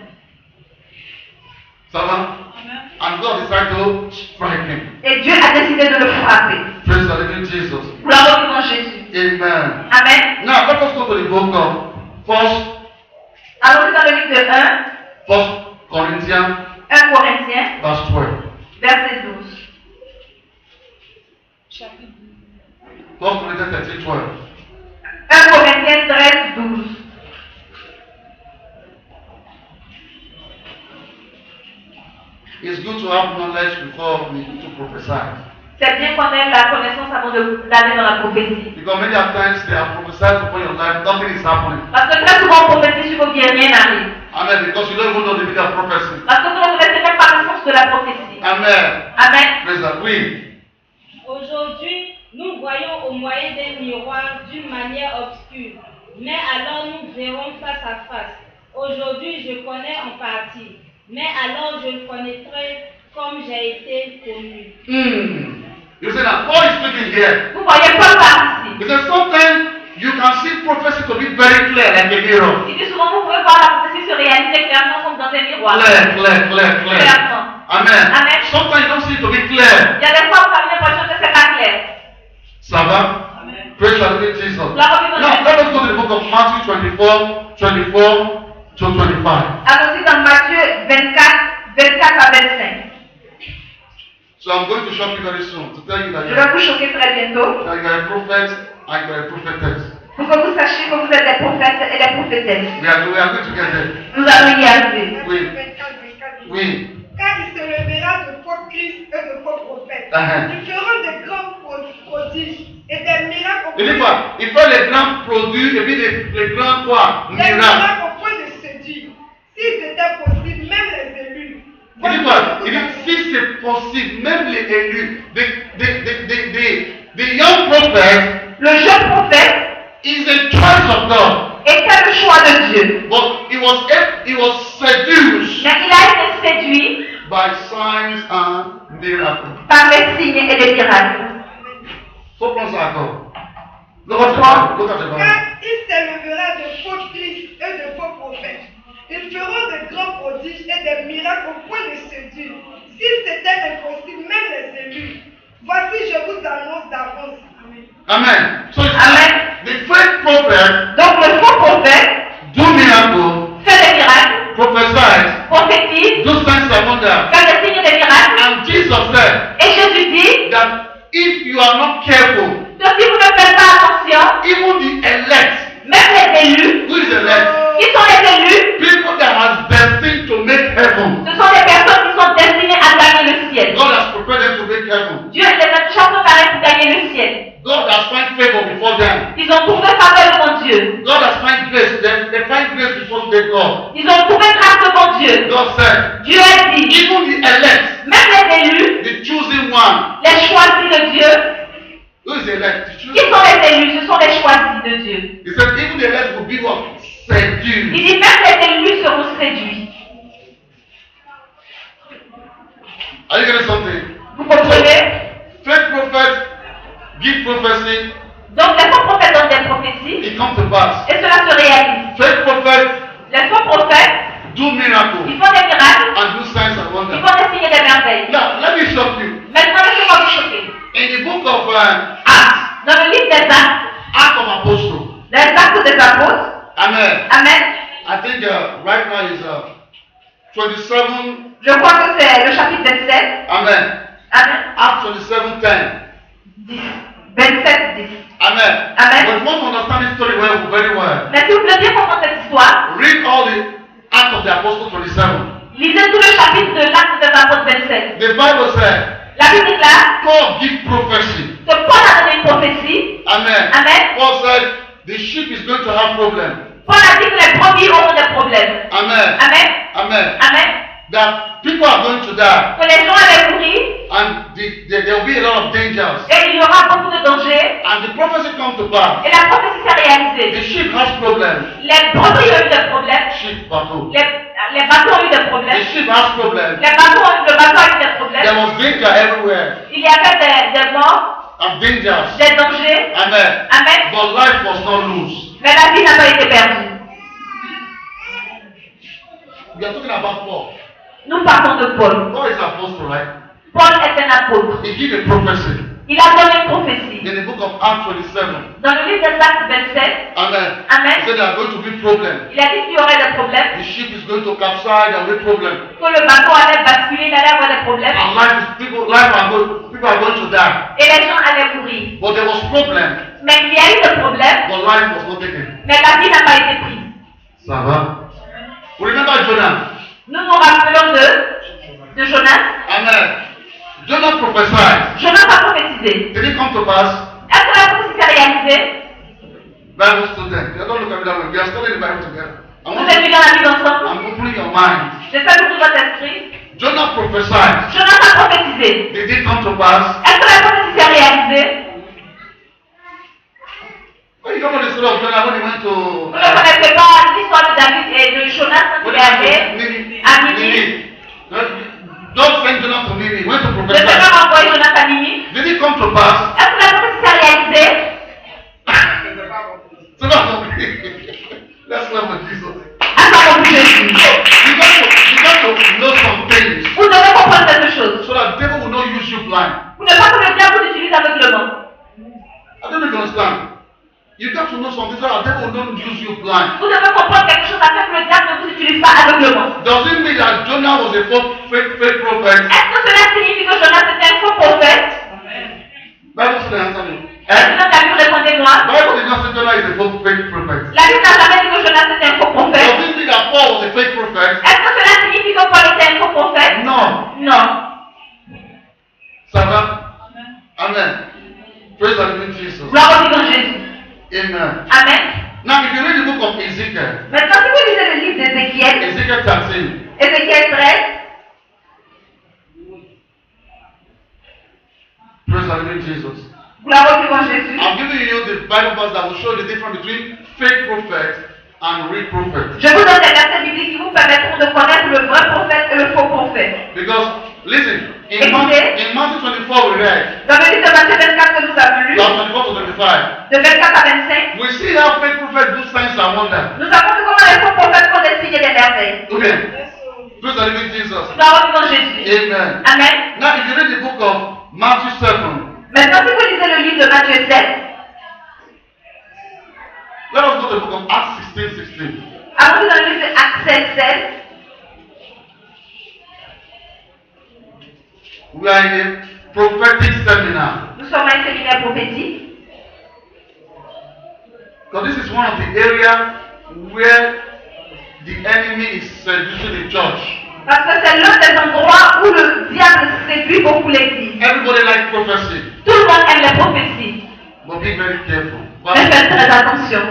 Ça va? And God decided to strike him. Et Dieu a décidé de le frapper. Praise the living Jesus. Gloire au nom de Jésus. Amen. Amen. Now let us go to the book of First Allons-y dans le livre de 1 Corinthians, Corinthiens, verse 12. verset 12. First Corinthians 13, 12. 1 Corinthiens 13, 12. It's good to have knowledge before we to prophesy. C'est bien qu'on ait la connaissance avant d'aller dans la prophétie. Because many of times they are prophesied upon your life, nothing is happening. Parce que très souvent, on prophétise sur vos vies, rien n'arrive. Amen. Because you don't even know the meaning of prophecy. Parce que vous ne connaissez même pas le sens de la prophétie. Amen. Amen. Praise the Lord. Aujourd'hui, nous voyons au moyen des miroirs d'une manière obscure, mais alors nous verrons face à face. Aujourd'hui, je connais en partie, mais alors je connaîtrai comme j'ai été connu. You see that Paul is speaking here. Vous voyez Paul parle ici. Because sometimes you can see prophecy to be very clear like a mirror. Il dit souvent, vous pouvez voir la prophétie se réaliser clairement comme dans un miroir. Clear. Clairement. Amen. Amen. Sometimes you don't see it to be clear. Il y a des fois où vous avez l'impression que c'est pas clair. Ça va? Praise the Lord Jesus. La Now let us go to the book of Matthew 24 to 25. Allons-y dans Matthieu 24 à 25. So I'm going to shock you very soon to tell you that Je vais vous choquer très bientôt you are a prophet and you are a prophetess. pour que vous sachiez que vous êtes des prophètes et des prophétesses. We are going to get there. Nous allons y arriver. Oui. 24. Oui. Car il se lèvera de faux Christ et de faux prophètes. Uh-huh. Ils feront de grands prodiges et des miracles au Il dit quoi? Il fait les grands produits et puis les grands quoi? des Miracles. miracles au point de séduire. S'il était possible, même les élus. Il dit quoi? Il dit si c'est possible, même les élus, the young prophet Le jeune prophète is a choice of God. était le choix de Dieu. But he was seduced Mais il a été séduit by signs and miracles. par les signes et les miracles. Faut prendre ça encore. Look at the Bible. Car il s'élèvera de faux Christ et de faux prophètes. Ils feront de grands prodiges et des miracles au point de séduire. Si c'était impossible, même les élus. Voici, je vous annonce d'avance. Amen. So it's Amen. the fake prophet Donc le faux prophète do miracles, fait des miracles, prophesies, prophétise, do signs and wonders. fait des signes et des miracles. And Jesus said Et Jésus dit that if you are not careful, que si vous ne faites pas attention, even the elect, même les élus, who is elect? qui sont les élus, People that are destined to make heaven. ce sont des personnes qui sont destinées à gagner le ciel. God has prepared them to make heaven. Dieu les a déjà préparés pour gagner le ciel. God has found favor before them. Ils ont trouvé faveur devant Dieu. God has found grace. They find grace before they God. Ils ont trouvé grâce devant Dieu. God said, Dieu a dit, even the elect, même les élus, the chosen one, les choisis de Dieu, who is the elect? The qui chosen sont one. les élus, ce sont les choisis de Dieu. He said, even the elect will be what? Il Seduced. dit, même les élus seront séduits. Are you getting something? Vous comprenez? Fake prophets give prophecy, Donc les faux prophètes donnent des prophéties it comes to pass. et cela se réalise. Fake prophets Les faux prophètes, do miracles ils font des miracles, and do signs and ils wonders. font des signes et des merveilles. Now, let me shock you. Maintenant, laissez-moi vous choquer. In the book of Acts, Dans le livre des Actes, Acts of Apostles, les Actes des Apôtres, Amen. Amen, I think right now is 27, je crois que c'est le chapitre 27, Amen. Amen, Acts 27, 10. 27, 10. Amen. Amen. But if you want to understand this story very well, Mais si vous voulez bien comprendre cette histoire, read all the Acts of the Apostles 27. lisez tout le chapitre de l'Acte des Apôtres 27. The Bible said, La Bible dit là God give prophecy. que Paul a donné une prophétie. Amen. Amen. Paul said, the sheep is going to have problem. Paul a dit que les brebis auront des problèmes. Amen. Amen. Amen. Amen. That people are going to die Que les gens allaient mourir and there will be a lot of dangers. et il y aura beaucoup de dangers. And the prophecy comes to pass. Et la prophétie s'est réalisée. The sheep has problems. Les brebis ont eu des problèmes. Sheep battle. Les bateaux ont eu des The problèmes. sheep has problems. Le bateau a eu des There problèmes. was danger everywhere. Il y avait des morts, And dangers. des dangers. Amen. Amen. But life was not loose. Mais la vie n'a pas été perdue. We are talking about Paul. Nous parlons de Paul. Paul is apostle, right? Paul est un apôtre. He gave a prophecy Il a donné une prophétie. in the book of Acts 27. Dans le livre des Actes 27, Amen. Amen. He said there are going to be problems. Il a dit qu'il y aurait des problèmes, The ship is going to capsize, there will be problems. que le bateau allait basculer, il allait avoir des problèmes, And people are going to die. et les gens allaient mourir. But there was problem, Mais il y a eu des problèmes, but life was not taken. mais la vie n'a pas été prise. Ça va? We remember Jonah. Nous nous rappelons de de Jonas. Amen. Jonah prophesied. Jonas a prophétisé. Did it come to pass? Est-ce que la prophétie s'est réalisée? Bible student. You don't look at me that way. We are studying the Bible together. Vous êtes venus dans la Bible ensemble? I'm opening your mind. J'espère que votre esprit. Jonah prophesied. Jonas a prophétisé. Did it come to pass? Est-ce que la prophétie s'est réalisée? Well, you don't know the story of Jonah when he went to Vous ne connaissez pas l'histoire de David et de Jonas quand il est allé à Ninive. Don't send Jonah to Ninive. He went to Le prophesy. Seigneur a envoyé Jonas à Ninive. Did it come to pass? Est-ce que la prophétie s'est réalisée? So that's okay. Let's learn with Jesus. Attends, Jésus. You got to know some things Vous devez comprendre quelque chose. so that the devil will not use you blind. Vous ne pas que le diable vous utilise aveuglement. I don't know if you understand. You got to know something so that the devil will not use you blind. Vous devez comprendre quelque chose afin que le diable ne vous utilise pas aveuglement. Does it mean that Jonah was a fake prophet? Est-ce que cela signifie que Jonas était un faux prophète? Bible said answer me. Est-ce que la Bible répondez-moi? Bible did not say Jonah is a fake prophet. La Bible n'a jamais dit que Jonas était un faux prophète. Does it mean that Paul was a fake prophet? Est-ce que cela signifie que Paul était un faux prophète? No. Non. Ça va? Amen. Praise the living Jesus. Gloire au vivant Jésus. Amen. Amen. Now, if you read the book of Ezekiel, Maintenant, si vous lisez le livre d'Ézéchiel, Ezekiel 13, Ézéchiel 13, praise the living Jesus. gloire au vivant Jésus. I'm giving you the Bible verse that will show the difference between fake prophets and real prophets. Je vous donne des versets bibliques qui vous permettront de connaître le vrai prophète et le faux prophète. Because, listen, in Écoutez. Matthew 24 we read, Dans le livre de Matthieu 24 que nous avons lu, verse 24 to 25, de 24 à 25, we see how fake prophets do signs and wonders. nous avons vu comment les faux prophètes font des signes et des merveilles. Okay. Praise the living Jesus. Gloire au vivant Jésus. Amen. Amen. Now, if you read the book of Matthew 7, Maintenant, si vous lisez le livre de Matthieu 7, let us go to the book of Acts 16:16. allons dans le livre de Actes 16, We are in a prophetic seminar. nous sommes à un séminaire prophétique. So this is one of the areas where the enemy is seducing the church. Parce que c'est l'un des endroits où le diable séduit beaucoup l'église. Everybody likes prophecy, Tout le monde aime les prophéties. but be very careful. Mais faites très attention.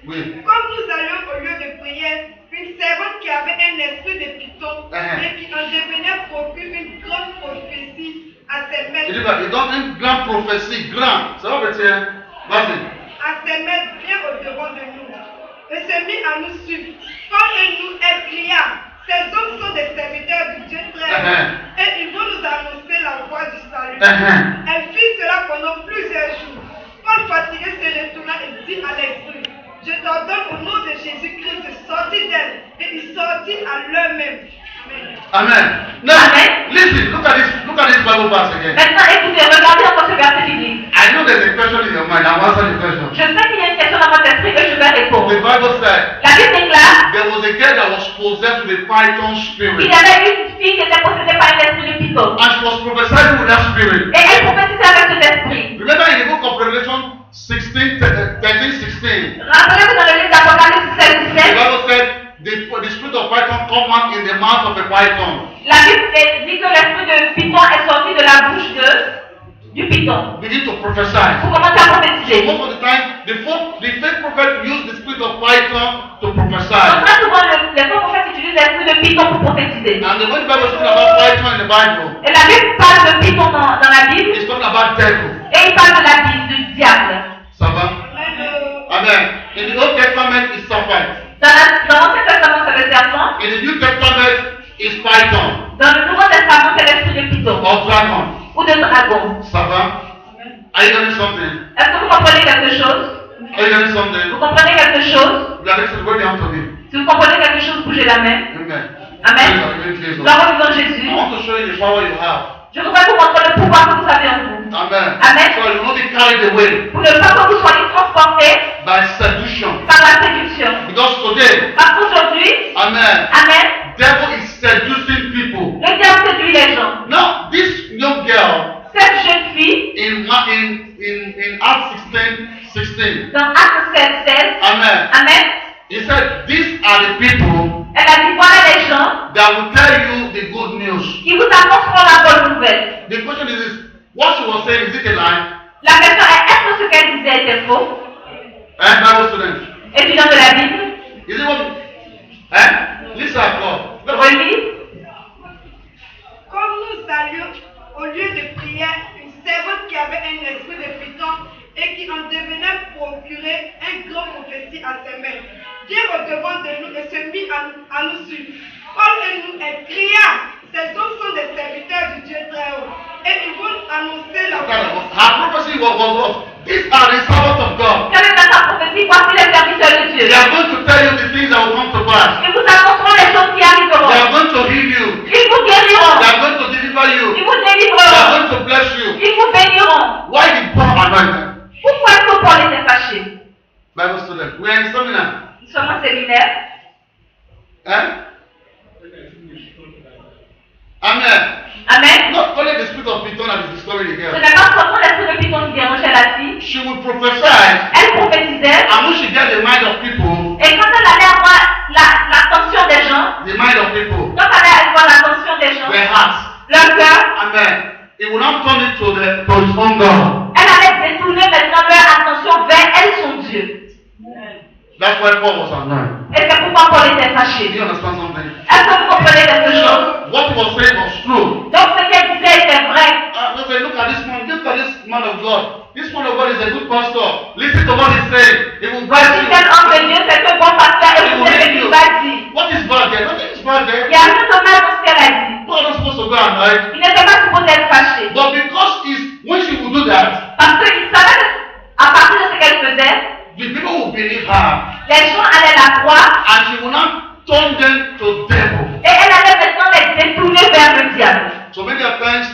Oui. Comme nous allions au lieu de prière, une servante qui avait un esprit de python et qui en devenait procure une grande prophétie à ses Il dit maîtres. il donne une grande prophétie, grand. Ça va dire, vas-y. À ses maîtres bien au-devant de nous. Et se mit à nous suivre. Comme nous, elle cria. Ces hommes sont des serviteurs du Dieu très haut. Et ils vont nous annoncer la voie du salut. Elle fit cela pendant plusieurs jours. Paul fatigué se retourna et dit à l'esprit, je t'ordonne au nom de Jésus-Christ de sortir d'elle. Et il sortit à l'heure même. Amen. Amen. Now, Amen. listen, look at this Bible verse again. Maintenant, écoutez, regardez encore ce verset biblique. I know there's a question in your mind. I'll answer the question. Je sais qu'il y a une question dans votre esprit que je vais répondre. The Bible said La Bible déclare there was a girl that was possessed with a python qu'il spirit, y avait une fille qui était possédée par un esprit de python. and she was prophesying with that spirit. Et elle prophétisait avec cet esprit. Remember in the book of Revelation 13, 16, Rappelez-vous dans le livre d'Apocalypse 16, the Bible said the spirit of python come out in the mouth of a python. la Bible dit que l'esprit de python est sorti de la bouche du python. Begin to prophesy. Pour commencer à prophétiser. Most of the time, the fake prophet use the spirit of python to Donc prophesy. très souvent, les faux prophètes utilisent l'esprit de python pour prophétiser. And the when the Bible is talking about python in the Bible, Et la Bible parle de python dans la Bible it's talking about devil. et il parle de la Bible, du diable. Ça va? Amen. In the Old Testament, it's serpent. Dans l'Ancien Testament, c'est le serpent. In the New Testament, it's python Dans le Nouveau Testament, c'est l'esprit de python or dragon. ou de dragon. Ça va? Are you getting something? Est-ce que vous comprenez quelque chose? Are you getting something? Vous comprenez quelque chose? We are listening. Where do you have to be? Si vous comprenez quelque chose, bougez la main. Amen. Amen. Praise the Lord. Gloire au vivant Jésus. I want to show you the power you have. Je voudrais vous montrer le pouvoir que vous avez en vous. Amen. Amen. So you will not be carried away Pour ne pas que vous soyez transportés by seduction. par la séduction. Because today, Parce qu'aujourd'hui, amen, Amen, devil is seducing people. le diable séduit les gens. Now, this young girl Cette jeune fille, in Acts 16, dans Actes 16, amen, Amen, he said, these are the people Elle a dit, voilà les gens that will tell you the good news. qui vous annonceront la bonne nouvelle. The question is this, what she was saying, is it a lie? La question est que ce qu'elle disait était faux? Bible student. Étudiant de la Bible. Is it what? Listen, God. Relis. Comme nous allions au lieu de prière, une servante qui avait un esprit de python et qui en devenait procurer un grand prophétie à ses mains. Dieu au-devant de nous et se mit à nous suivre. Paul et nous, elle cria, ces hommes sont des serviteurs du Dieu très haut et ils vont annoncer la Her prophecy was what? These are the servants of God. Quelle est ta prophétie? Voici les serviteurs de Dieu. They are going to tell you the things that will come to pass. Ils vous annonceront les choses qui They arriveront. are going to heal you. Ils vous guériront. They are going to deliver you. Ils vous They are délivreront. going to bless you. Ils vous béniront. Why did Paul anoint them? Pourquoi est-ce que Paul était fâché? Bible student. We are in seminar. Nous sommes en séminaire. Amen. Amen. Not only the spirit of Python that is destroying the Ce girl. n'est pas seulement l'esprit de Python qui dérangeait la fille. She will prophesy, Elle prophétisait. and when she gets the mind of people, Et quand elle allait avoir l'attention des gens, the mind of people, quand elle allait avoir l'attention des gens, their hearts, leur cœur, amen, it will not turn it to his own God. elle allait détourner maintenant leur attention vers elle, son Dieu. That's why Paul was anointed. Et c'est pourquoi Paul était Do fâché. you understand something? Est-ce que vous comprenez quelque chose? What he was saying was true. Donc ce qu'elle disait était vrai. Let's say, look at this man of God. This man of God is a good pastor. Listen to what he's saying. He will bless Voici you. tel homme de Dieu, c'est un bon pasteur, He et will vous savez ce make qu'il you. va dire. What is bad there? Nothing is bad Il there. y a rien de mal dans ce qu'elle a dit. Paul not supposed to go and hide. Il n'était pas supposé être fâché. But because when she would do that, Parce qu'il savait qu'à partir de ce qu'elle faisait, the people will believe her. les gens allaient la croire And she will not turn them to devil. et elle allait maintenant les détourner vers le diable. So many of times,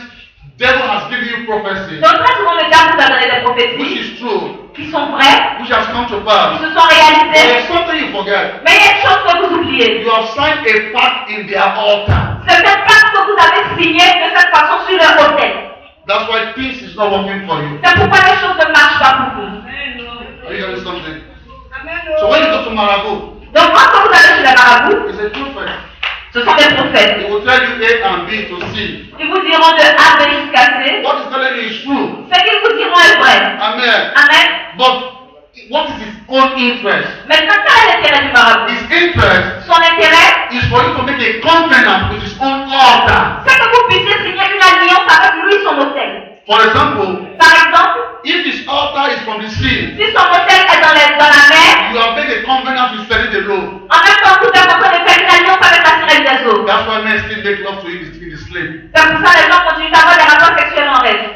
devil has given you prophecy, Donc très souvent le diable vous a donné des which prophéties is true, qui sont vraies, which has come to qui pass. se sont But réalisées, there's something you forget. mais il y a une chose que vous oubliez. You have signed a pact in their altar. C'est un pacte que vous avez signé de cette façon sur leur hôtel. That's why things is not working for you. C'est pourquoi les choses ne marchent pas pour vous. Are you getting something? Amen. So when you go to Marabout, Donc quand vous allez chez les marabouts, it's a prophet. ce sont des prophètes. He will tell you A and B to C. Ils vous diront de A B jusqu'à C. What he's telling you is true. Ce qu'ils vous diront est vrai. Amen. Amen. But what is his own interest? Maintenant, quel est l'intérêt du marabout? His interest Son intérêt, is for you to make a covenant with his own altar. c'est que vous puissiez signer une alliance avec lui, son hôtel. For example, Par exemple, if his altar is from the sea, si son hôtel est dans la mer, you have made a covenant with selling the law. en même temps, vous êtes en train de faire une alliance avec la sirène des eaux. That's why men still make love to him in the slave. C'est pour ça que les gens continuent d'avoir des rapports sexuels en rêve.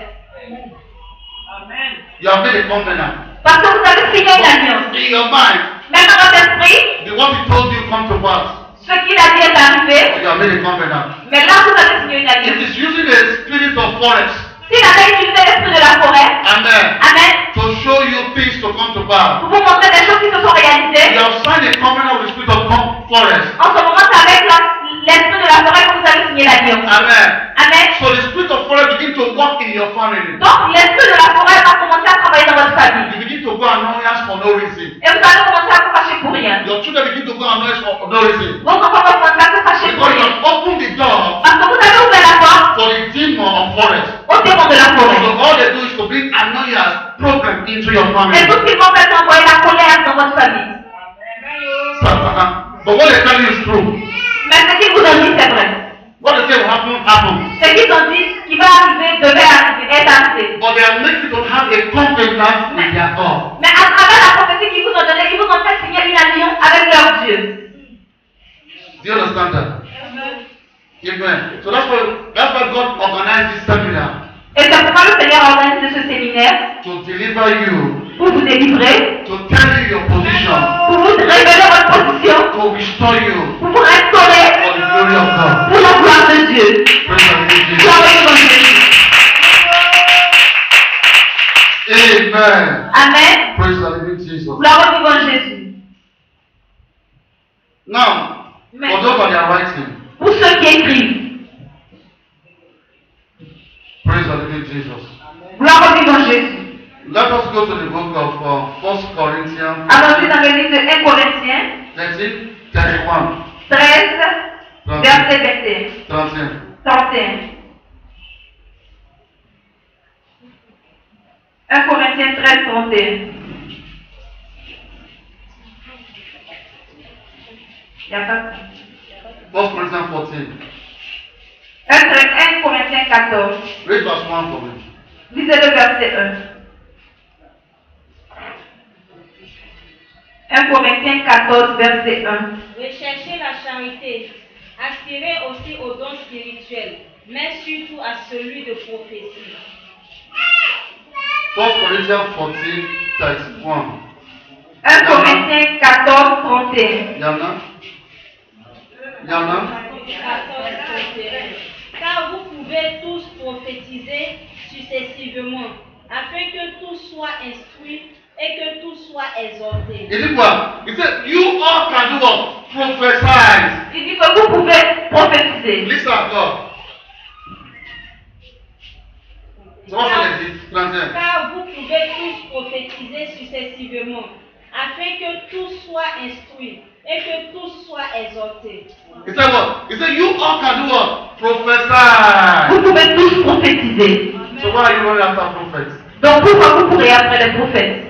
Amen. You have made a covenant. Parce que vous avez signé une alliance. In your mind, Mais dans votre esprit, what he told you come to pass. ce qu'il a dit est arrivé. You have made a covenant. Mais là, vous avez signé une It alliance. is using the spirit of forest. S'il avait utilisé l'esprit de la forêt, Amen. Amen, To show you things to come to pass. pour vous montrer des choses qui se sont You réalisées, have signed a covenant with the spirit of forest. en ce moment, c'est avec l'esprit de la forêt que vous avez signé l'alliance. Amen. Amen. So the spirit of forest begin to work in your family. Donc, l'esprit de la forêt va commencer à travailler dans votre famille. You begin to go annoyance for no reason. Et vous allez commencer à vous fâcher pour rien. Your children begin to go annoyance for no reason. Vos enfants vont commencer à se fâcher pour Because you rien. have opened the door Parce que vous avez ouvert la porte for the demon of forest. au démon de la forêt. So all they do is to bring annoyance problem into your Et family. tout ce qu'ils vont faire, c'est envoyer la colère dans votre famille. But what they tell you is true. Mais ce qu'ils vous ont dit, c'est vrai. What they say will happen, happen. Ce qu'ils ont dit, ce qui va arriver, devait arriver, est arrivé. But they are making you to have a covenant with their God. Mais à travers la prophétie qu'ils vous ont donnée, ils vous ont fait signer une alliance avec leur Dieu. Do you understand that? Amen. So that's why God organized this seminar Et c'est pourquoi le Seigneur a organisé ce séminaire to deliver you, pour vous délivrer, to tell you your position, pour vous révéler votre position, to restore you pour vous restaurer for the glory of God. pour la gloire de Dieu. Praise the living Jesus. Gloire au Jésus. Amen. Amen. Praise the living Jesus. Gloire au vivant Jésus. Now, Mais for those that are writing, pour ceux qui écrivent, praise the living Jesus. gloire au vivant Jésus. Let us go to the book of 1 Corinthians Allons-y dans le livre de 1 Corinthiens, 13, 31. 13, verset 21. 31. 31. 1 Corinthiens 13, 31. Il n'y a pas. 1 Corinthians 14. 1 Corinthiens 14. Read verse 1 for me. Lisez le verset 1. 1 Corinthiens 14, verset 1. Recherchez la charité, aspirez aussi aux dons spirituels, mais surtout à celui de prophétie. 1 Corinthians 14, 31. 1 Corinthiens 14, 31. Il y en a? Il y en a? 14, 31. Car vous pouvez tous prophétiser successivement, afin que tous soient instruits et que tous soient exhortés. Il dit quoi? Il dit, you all can do what? Prophesy. Il dit que vous pouvez prophétiser. Listen à God. C'est quoi ça dit? 31. Car vous pouvez tous prophétiser successivement, afin que tous soient instruits et que tous soient exhortés. He said what? He said, you all can do what? Prophesy. Vous pouvez tous prophétiser. So why are you running after prophets? Donc pourquoi vous courez après les prophètes?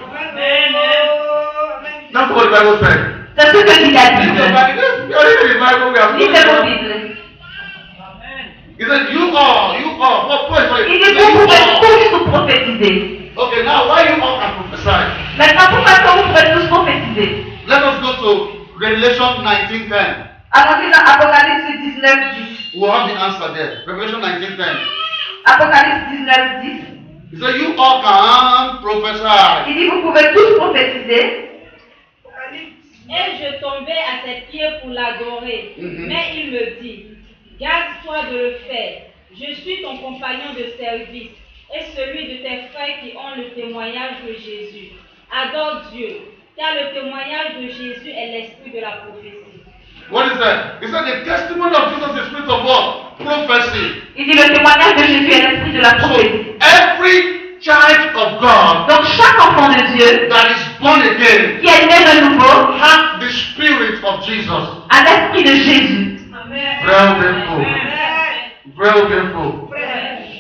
That's what the Bible said. C'est ce que dit la Read the Bible. Bible. We are reading the Bible. We are Lisez vos reading. Bibles. He said, you all. What prophets? Il dit que vous pouvez tous prophétiser. Okay, now why you all can prophesy? Maintenant, pourquoi est-ce que vous pouvez tous prophétiser? Let us go to Revelation 19:10. Allons-y dans Apocalypse 19, 10. We'll have the answer there. Revelation 19:10. Apocalypse 19, 10. He said, you all can prophesy. Il dit vous pouvez tous prophétiser. Et je tombais à ses pieds pour l'adorer. Mais il me dit, garde-toi de le faire. Je suis ton compagnon de service et celui de tes frères qui ont le témoignage de Jésus. Adore Dieu, car le témoignage de Jésus est l'esprit de la prophétie. What is that? He said the testimony of Jesus is the spirit of what? Prophecy. Il dit le témoignage de Jésus est l'esprit de la prophétie. Every child of God Donc chaque enfant de Dieu that is born again qui est né de nouveau has the spirit of Jesus. a l'esprit de Jésus. Very beautiful. Very beautiful.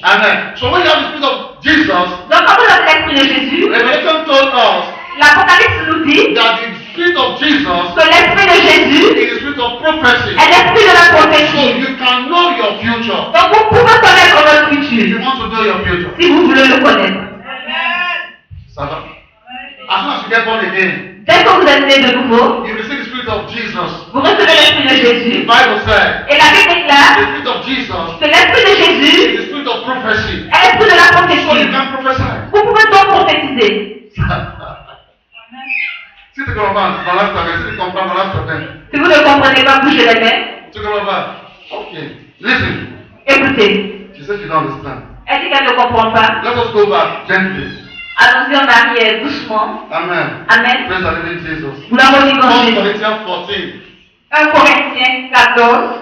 Amen. So when you have the spirit of Jesus, Donc quand vous avez l'esprit de Jésus, Revelation told us l'Apocalypse nous dit that the spirit of Jesus que l'esprit de Jésus is the spirit of prophecy. est l'esprit de la So prophétie. you can know your future. Donc vous pouvez connaître votre If you futur want to know your future. si vous voulez le connaître. Ça va? As soon as you get born again, Dès que vous êtes né de nouveau, you receive the spirit of Jesus. vous recevez l'esprit de The Jésus. Bible said Et la Bible the déclare spirit of Jesus que l'esprit de is Jésus the spirit of prophecy. est l'esprit de la So you prophétie. can prophesy. Vous pouvez donc prophétiser. Si tu comprends, balance ta main. Si tu comprends, balance ta main. Si vous ne comprenez pas, bougez les mains. Tu comprends pas? Okay. Listen. Écoutez. She said you don't understand. Elle dit qu'elle ne comprend pas. Let us go back gently. Allons-y en arrière, doucement. Amen. Amen. Praise the living Jesus. Nous l'avons dit dans 1 Jésus. Corinthians 14, 1 Corinthiens 14,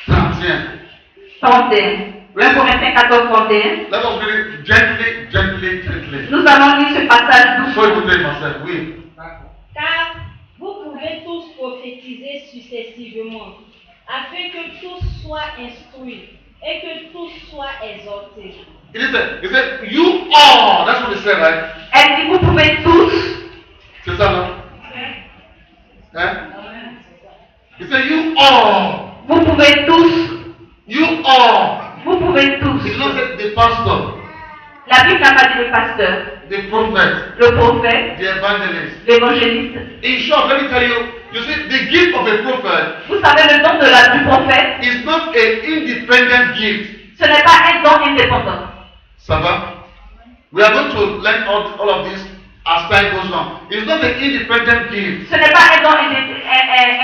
31. 31. 1 Corinthiens 14, 31. Let us read it gently, gently, gently. Nous allons lire ce passage So doucement. écoutez, Marcel, oui. Car vous pouvez tous prophétiser successivement, afin que tous soient instruits et que tous soient exhortés. He said, you all. That's what he said, right? Elle dit vous pouvez tous. C'est ça, non? Hein? He said, you all. Vous pouvez tous. You all. Vous pouvez He tous. did not say the pastor, La Bible n'a pas dit le pasteur, the prophet, le prophète, the evangelist. l'évangéliste. In short, let me tell you, you see, the gift of a prophet Vous savez, le don du prophète, is not an independent gift. ce n'est pas un don indépendant. Ça va? We are going to learn all of this as time goes on. It's not an independent gift. Ce n'est pas un don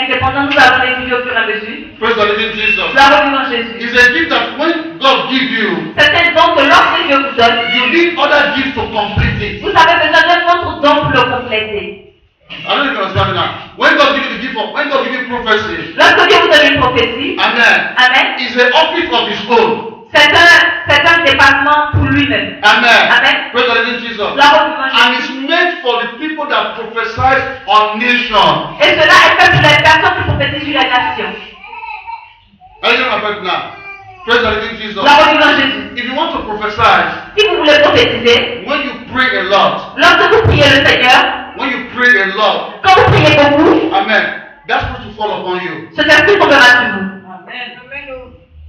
indépendant, nous allons l'étudier au fur et à mesure. Praise the living Jesus. Nous l'avons vu dans Jésus. It's a gift that when God gives you, C'est un don que lorsque Dieu vous donne, you need other gifts to complete it. vous avez besoin d'un autre don pour le compléter. I don't know if you understand now. When God gives you the gift of, when God gives you prophecy, Lorsque Dieu vous donne une prophétie, amen, Amen, it's an office of His own. c'est un département pour lui-même. Amen. Amen. Praise the living Jesus. Nous l'avons vu dans And Jésus. it's meant for the people that prophesy on nations. Et cela est fait pour les personnes qui prophétisent sur les nations. Sabbath now. Praise the living Jesus. Gloire au vivant Jésus. If you want to prophesy, Si vous voulez prophétiser, when you pray a lot, lorsque vous priez le Seigneur, when you pray a lot, quand vous priez beaucoup, amen, that's supposed to fall upon you. cet esprit tombera sur vous. Amen.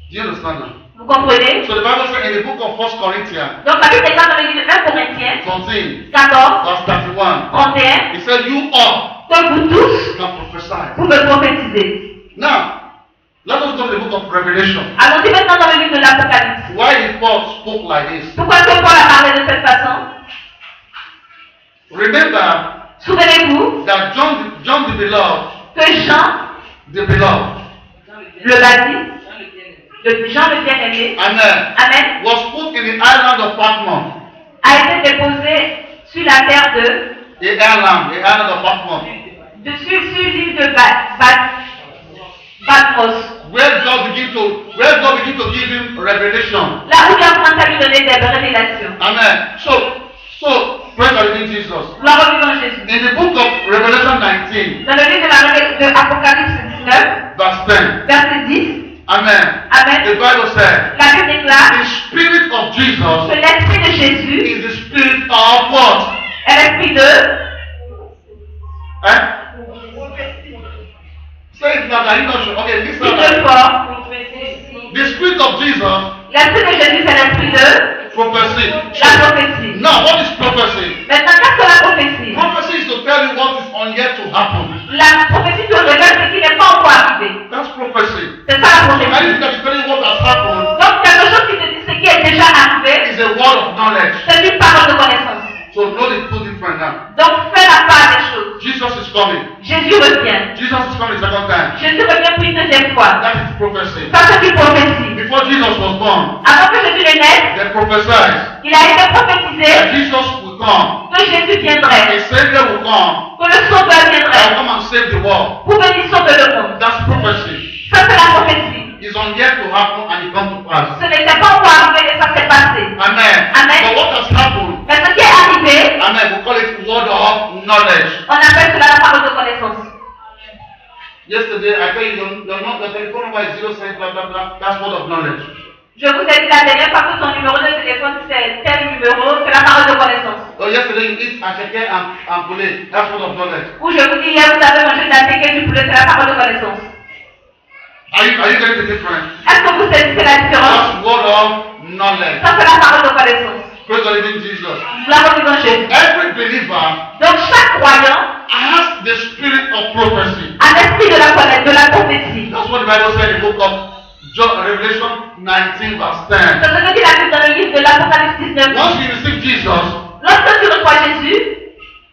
Do you understand that? Vous comprenez? So the Bible says in the book of 1 Corinthians Donc la Bible déclare dans le livre de 1 Corinthiens 14, 14, verse 31, 31, it said, you all que vous tous, can prophesy. vous me prophétisez. Now, let us go to the book of Revelation. Allons-y maintenant dans le livre de l'Apocalypse. Why did Paul spoke like this? Pourquoi est-ce que Paul a parlé de cette façon? Remember Souvenez-vous that John the beloved, que Jean, the beloved, le baptiste, Jean le bien-aimé, amen, Amen, was put in the island of Patmos. a été déposé sur la terre The island of Patmos, sur l'île de Patmos, where God began to give him revelation. là où il a commencé à lui donner des révélations. Amen. So praise the living Jesus. Gloire au vivant Jésus. In the book of Revelation 19, Dans le livre de Apocalypse 19, verse 10, verset 10, amen. Amen, The Bible says, la Bible déclare the spirit of que Jesus l'esprit de Jésus is the spirit of what? est l'esprit de Eh? Say it like I'm not sure. Okay, listen. fort. The spirit of Jesus, L'esprit de Jésus, c'est l'esprit de prophecy. la prophétie. Now, what is prophecy? Maintenant, qu'est-ce que la prophétie? Prophecy is to tell you what is on yet to happen. La prophétie te révèle ce qui n'est pas encore arrivé. That's prophecy. C'est ça la prophétie. Anything that is telling you what has happened Donc, quelque chose qui te dit ce qui est déjà arrivé, is a word of knowledge. c'est une parole de connaissance. So know the two different now. Donc, fais la part des choses. Jesus is coming. Jésus revient. Jesus is coming second time. Jésus revient pour une deuxième fois. That is prophecy. Ça, c'est une prophétie. Before Jesus was born, Avant que Jésus ne naisse, they prophesied il a été prophétisé that Jesus will come. que Jésus viendrait, A Savior will come que le Sauveur that will viendrait come and save the world. pour venir sauver le monde. That's prophecy. Ça, c'est la prophétie. It's on yet to happen and it come to pass. Ce n'était pas encore arrivé et ça s'est passé. Amen. Amen. But what has happened? Mais ce qui est arrivé, Amen. We call it word of knowledge. on appelle cela la parole de connaissance. Yesterday, I tell you, your telephone number is 07 blah blah blah. That's word of knowledge. Je vous ai dit la dernière fois que ton numéro de téléphone c'est tel numéro, c'est la parole de connaissance. So yesterday you eat acheke and poulet. That's word of knowledge. Ou je vous dis hier vous avez mangé de la tête et du poulet, c'est la parole de connaissance. Are you getting the difference? Est-ce que vous saisissez la différence? That's word of knowledge. Ça c'est la parole de connaissance. Praise the living Jesus. Gloire au vivant Jésus. Every believer Donc chaque croyant has the spirit of prophecy. a l'esprit de la prophétie. That's what the Bible said in the book of Revelation 19 verse 10. C'est ce que dit la Bible dans le livre de l'Apocalypse 19. Once you receive Jesus, Lorsque tu reçois Jésus,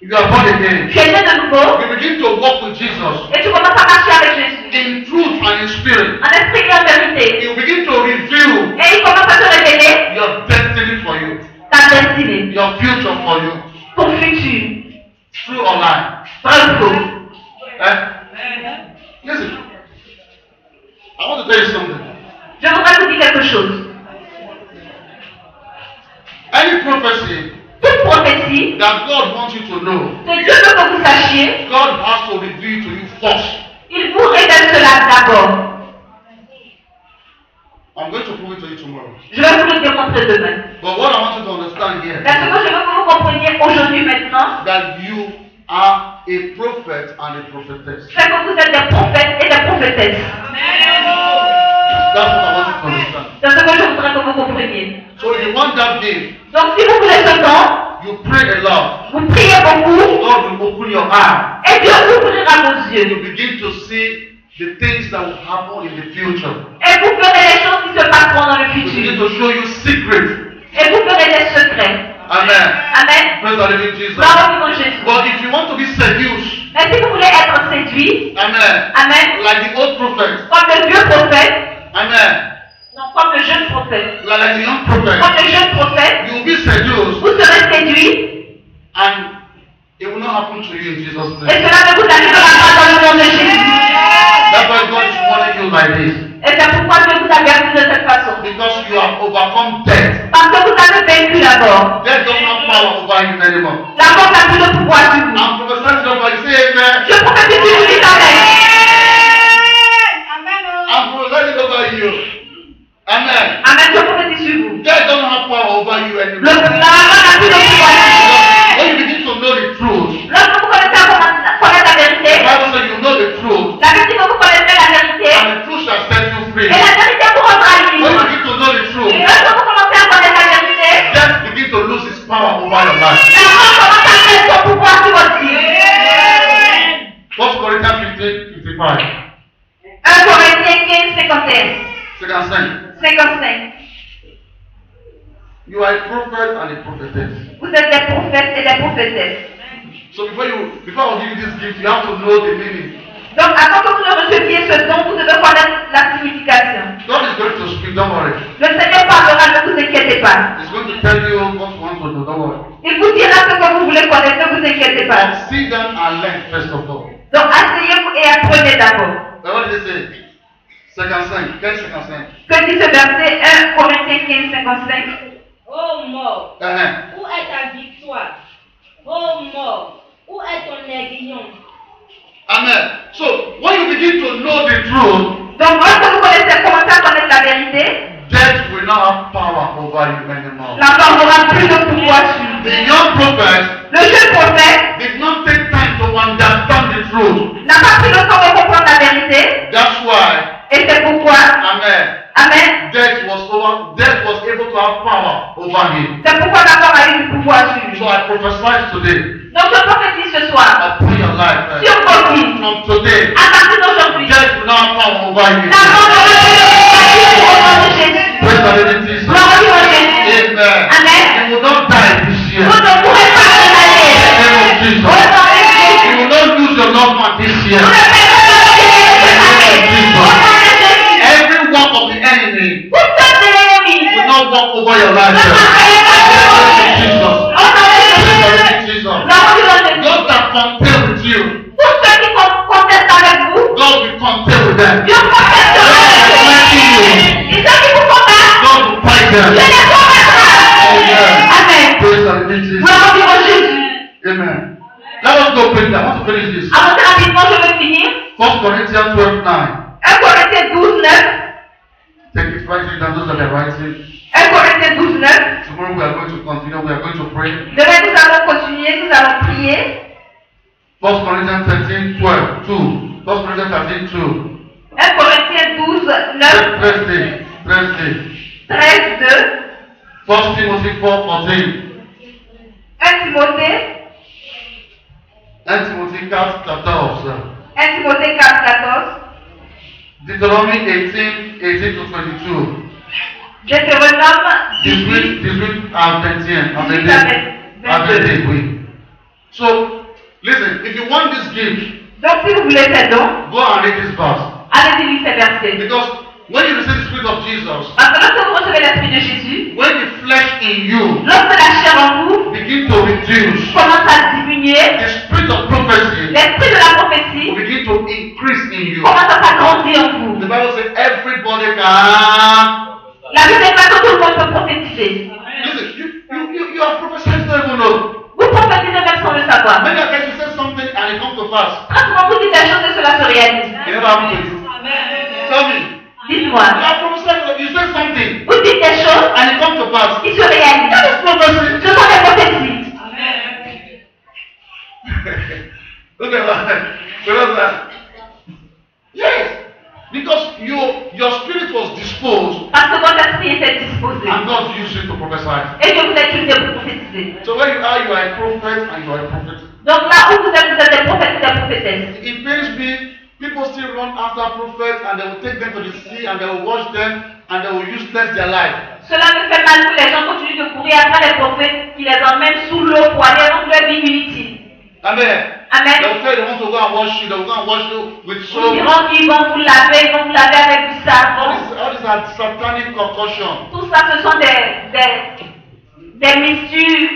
you are born again. tu es né de nouveau You begin to walk with Jesus et tu commences à marcher avec Jésus. in truth and in spirit. En esprit et en vérité. You begin to reveal Et il commence à te révéler your destiny for you, ta destinée, your future for you, ton futur. true or lie. Vrai ou faux. Eh? Listen, I want to tell you something. Je voudrais vous dire quelque chose. Any prophecy Toute prophétie that God wants you to know, que Dieu veut que vous sachiez, God has to reveal to you first. il vous révèle cela d'abord. I'm going to prove it to you tomorrow. Je vais vous le démontrer demain. But what I want you to understand here Mais ce que je veux que vous compreniez aujourd'hui maintenant, that you are a prophet and a prophetess. c'est que vous êtes des prophètes et des prophétesses. That's what I want you to understand. C'est ce que je voudrais que vous compreniez. So if you want that gift, Donc si vous voulez ce don, you pray a lot. vous priez beaucoup God will open your eyes. et Dieu ouvrira vos You yeux. begin to see the things that will happen in the future. Et vous verrez les choses qui se passeront dans le You begin futur. to show you secrets. Et vous verrez des secrets. Amen. Amen. Praise the living Jesus. Gloire au vivant Jésus. But if you want to be seduced, Mais si vous voulez être séduit, amen, Amen, like the old prophet, comme le vieux prophète, amen, non, comme le jeune prophète, like the young prophet, comme le jeune prophète, you will be seduced vous serez séduit and it will not happen to you in Jesus' et name. cela ne vous arrivera pas dans le nom de Jésus. That's why God is warning you like this. Et c'est pourquoi Dieu vous avertit de cette façon. Because you have overcome death. Parce que vous avez vaincu la mort. Death does not power over you anymore. La mort n'a plus de pouvoir sur vous. I'm prophesying somebody, say amen. Je prophétise sur vous, amen. Amen. I'm prophesying over you. 55. 1 Corinthiens 15, 51. 55. 55. You are a prophet and a prophetess. Vous êtes des prophètes et des prophétesses. So before I give you this gift, you have to know the meaning. Donc, avant que vous ne receviez ce don, vous devez connaître la signification. God is going to speak, don't worry. Le Seigneur parlera, ne vous inquiétez pas. He's going to tell you what you want to know, don't worry. Il vous dira ce que vous voulez connaître, ne vous inquiétez pas. Sit down and learn first of all. Donc, asseyez-vous et apprenez d'abord. But what did it say? 55. 15, 55. Que dit ce verset 1 Corinthiens 15, 55? Ô mort, Uh-huh. où est ta victoire? Ô mort, où est ton aiguillon? Amen. So when you begin to know the truth, Donc, lorsque vous commencez à connaître la vérité, death will not have power over you anymore. la mort n'aura plus de pouvoir sur vous. The young prophet Le jeune prophète did not take time to understand the truth. n'a pas pris le temps de comprendre la vérité, That's why, et c'est pourquoi, amen, Amen, death was able to have power over him. c'est pourquoi la mort a eu du pouvoir sur lui. So I prophesy today Donc, je prophétise ce soir upon your life. sur vos vies. From today, À partir d'aujourd'hui, death will not have power over you. la mort n'aura plus de pouvoir au nom de Jésus. Praise the living Jesus. Gloire au nom de Jésus. Amen. Amen. You will not die this year. Vous ne pourrez pas vous In aller. the name of Au Jesus. nom de Jésus. You will not lose your loved one this year. Vous ne pourrez pas vous aller. Au nom de Jésus. Every work of the enemy Toute sorte de l'ennemi. will not walk over your life. Ne In the marcherez pas name sur of vous. Jesus. Au nom de Praise the Jésus. living Jesus. Gloire au nom de Jésus. Those that compare with you, Tous ceux qui contestent avec vous, God will compare with them. Dieu contestera avec vous. Et ceux qui vous combattent, God will fight Dieu them. les combattra. Amen. Praise the living Jesus. Gloire au nom de Jésus. Amen. Let us go quickly. I want to finish this. Avancez rapidement, je vais finir. 1 Corinthians 12, 9. 1 Corinthiens 12, 9. Take it, write it down, those that are writing. 1 Corinthiens 12, 9. Tomorrow we are going to continue. We are going to pray. Demain, nous allons continuer, nous allons prier. 1 Corinthians 13, 12, 2. 1 Corinthians 13, 2. 1 Corinthiens 12, 9. 13, 13, 2. 1 Timothy 4, 14. 1 Timothée. 1 Timothy 4, 14. 1 Timothée 4, 14. Deuteronomy 18, 18 to 22. Deutéronome 18, 18, 18 à 21. À 18 à 22. 22. Oui. So, listen, if you want this gift, Donc, si vous voulez ces dons, go and read this verse. allez-y lire ces versets. Because when you receive the Spirit of Jesus, Parce que lorsque vous recevez l'Esprit de Jésus, when the flesh in you lorsque la chair en vous begin to reduce, commence à diminuer, the spirit of prophecy l'Esprit de la prophétie will begin to increase in you. commence à s'agrandir en vous. The Bible says everybody can. La Bible dit que tout le monde peut prophétiser. Listen, you are prophesying, don't even know. Vous prophétisez même sans le savoir. Many a times you say something and it comes to pass. Très souvent, vous dites des choses et cela se réalise. It never happened to you. Tell me. Dites-moi. You are prophesying, you say something Vous dites des choses and it comes to pass. qui se réalisent. That is prophecy. Ce sont des prophéties. Look at that. Because yes. Because your spirit was disposed Parce que votre esprit était disposé. and God used it to prophesy. Et que vous êtes utilisé pour prophétiser. So where you are a prophet and you are a prophet. Donc là où vous êtes des prophètes et des prophétesses. It pains me. People still run after prophets and they will take them to the sea and they will wash them and they will useless their life. Cela me fait mal que les gens continuent de courir après les prophètes qui les emmènent sous l'eau pour aller rendre leur vie inutile. Amen. Amen. They will tell you they want to go and wash you. They will go and wash you with Ils soap. diront qu'ils vont vous laver, ils vont vous laver avec du savon. All these are satanic concussions. Tout ça, ce sont des mystères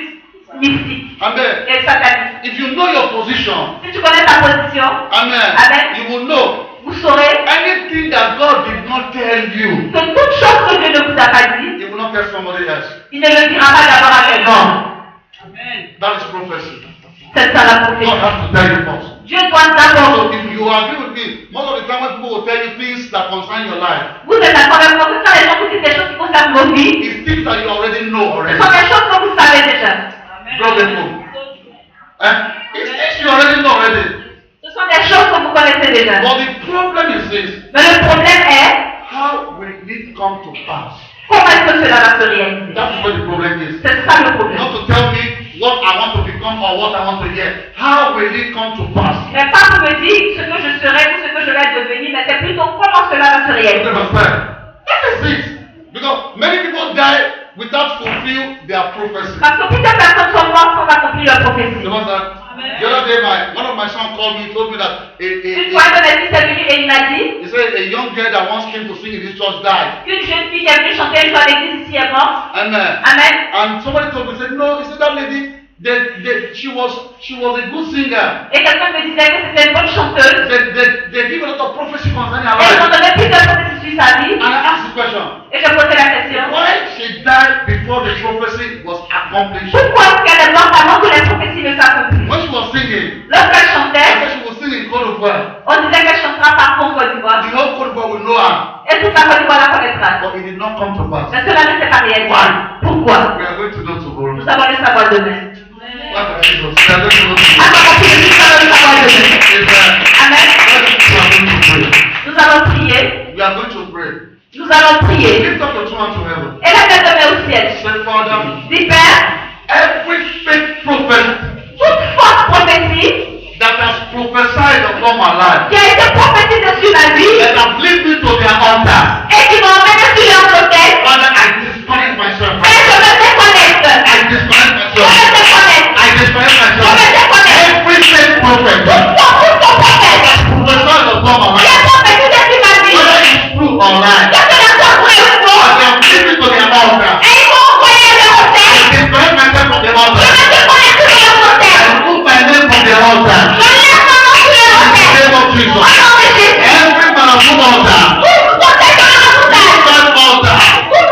mystiques Amen. et sataniques. If you know your position, Si tu connais ta position, amen, Amen. you will know vous saurez anything that God did not tell you, que toute chose que Dieu ne vous a pas dit, He will not tell somebody else. il ne le dira pas d'abord à quelqu'un. That is prophecy. C'est ça la God prophétie. has to tell you first. Dieu doit d'abord. So if you agree with me, most of the time when people will tell you things that concern your life, Vous êtes d'accord avec moi que quand les gens vous disent des choses qui concernent vos vies, it's things that you already know ce already. sont des choses que vous savez déjà. Problem. It's things you already know already. Ce sont des choses que vous connaissez déjà. But the problem is this: Mais le problème est, how will it come to pass? comment est-ce que cela va se réaliser? That's what the problem is. C'est ça le problème. Not to tell me what I want to become or what I want to hear. How will it come to pass? Mais pas pour me dire ce que je serai ou ce que je vais devenir, mais c'est plutôt comment cela va se réaliser. That is it. Because many people die without fulfill their prophecy. Parce que plusieurs personnes sont mortes sans accomplir leur prophétie. You know that? The other day, one of my sons called me, told me that Une fois, un de mes fils est venu et il m'a dit he said a young girl that once came to sing in this church died. qu'une jeune fille qui est venue chanter une fois à l'église ici est morte. Amen. Amen. And somebody told me, said, no, he said that lady, she was a good singer. Et quelqu'un me disait que c'était une bonne chanteuse. They give a lot of prophecy concerning her Et ils ont life. donné plusieurs prophéties sur sa vie. And I asked the question, Et je posais la question. why she died before the prophecy was accomplished? Pourquoi est-ce qu'elle est morte avant que les prophéties ne s'accomplissent? When she was singing, Lorsqu'elle I chantait, said she was singing in Côte d'Ivoire. on disait qu'elle chantera par Côte d'Ivoire. The whole Côte d'Ivoire will know her. Et toute la Côte d'Ivoire la connaîtra. But it did not come to pass. Mais cela ne s'est pas réalisé. Pourquoi? We are going to know tomorrow. Nous allons le savoir demain. What is Jesus? We are going to know tomorrow. Avant que nous allons le savoir demain. Amen. Amen. We are going to pray. Nous allons prier. We are going to pray. Nous allons prier. Lift up your two hands to heaven. Et la tête de main au ciel. Say, Father, Dis Père, every fake prophet toute fausse prophétie that has prophesied upon my life, qui a été prophétisée sur ma vie that have led me to their altar, et qui m'ont emmené sur leur autel, Father, I disconnect myself. et je me déconnecte. I disconnect Je myself. me déconnecte. I disconnect Je myself. me déconnecte. Every fake prophet that Tout prophète prophesied upon my qui life, est prophétisé sur ma vie, whether it's true or lie, que cela soit vrai ou faux, that they have led me to their altar, et ils m'ont envoyé à leur I autel, disconnect myself from the je altar. me déconnecte de leur autel. I put my name from the altar. Je laisse mon nom sur leur In the autel. name of Au Jesus. nom de Jésus. Every man of good altar, Tout autel de leur autel. that altar, Tout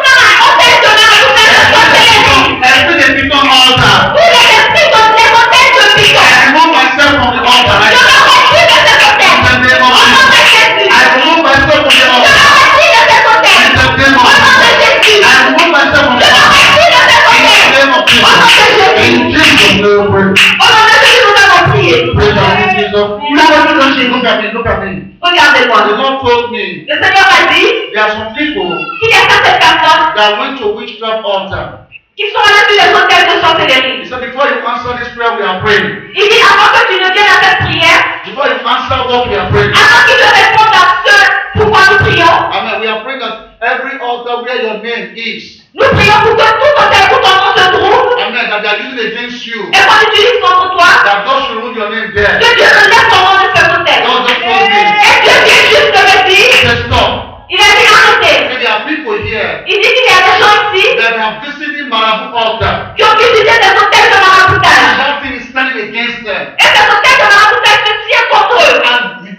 autel de leur autel de sorcellerie. every they become altar, Tous les esprits de ces hôtels de I pigeons. remove myself from the altar. Je Right me now. retire de cet hôtel. In the name Au of nom de Jesus. Jésus. I remove myself from the Je me altar. retire de cet hôtel. In the name Au of nom de Jesus. Jésus. I remove myself from Je the me altar. retire de cet In the hôtel. name of Au nom de Jesus. Jésus. In Jesus' name we pray. Au nom de Jésus, nous allons prier. Praise the Lord Jesus. Nous allons prier dans Jésus. Look at me, look at me. The Regardez-moi. Lord told me Le Seigneur a dit there are some people qu'il y a certaines personnes that went to witchcraft altar. qui sont allées sur les hôtels de He sorcellerie. said before you answer this prayer we are praying. Il dit avant que tu ne viennes à cette prière, Before you answer what we are praying. avant qu'il ne réponde à ce pourquoi nous prions, Amen. We are praying that every altar where your name is, nous prions pour que tout hôtel où ton nom se trouve, amen, that they are using against you, et qu'on utilise contre toi, that God should remove your name there. que Dieu enlève ton nom de ce hôtel. God just told me. Et Dieu vient juste de me He dire, said stop. il a dit arrêtez. And there are people here Il dit qu'il y a des gens ici that have visited Marabu altar. qui ont visité des hôtels de maraboutage. Something is standing against them. Et ces hôtels de maraboutage se tiennent contre eux.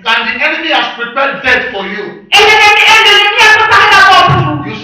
And the enemy has prepared death for you. Et l'ennemi a préparé la mort pour vous. You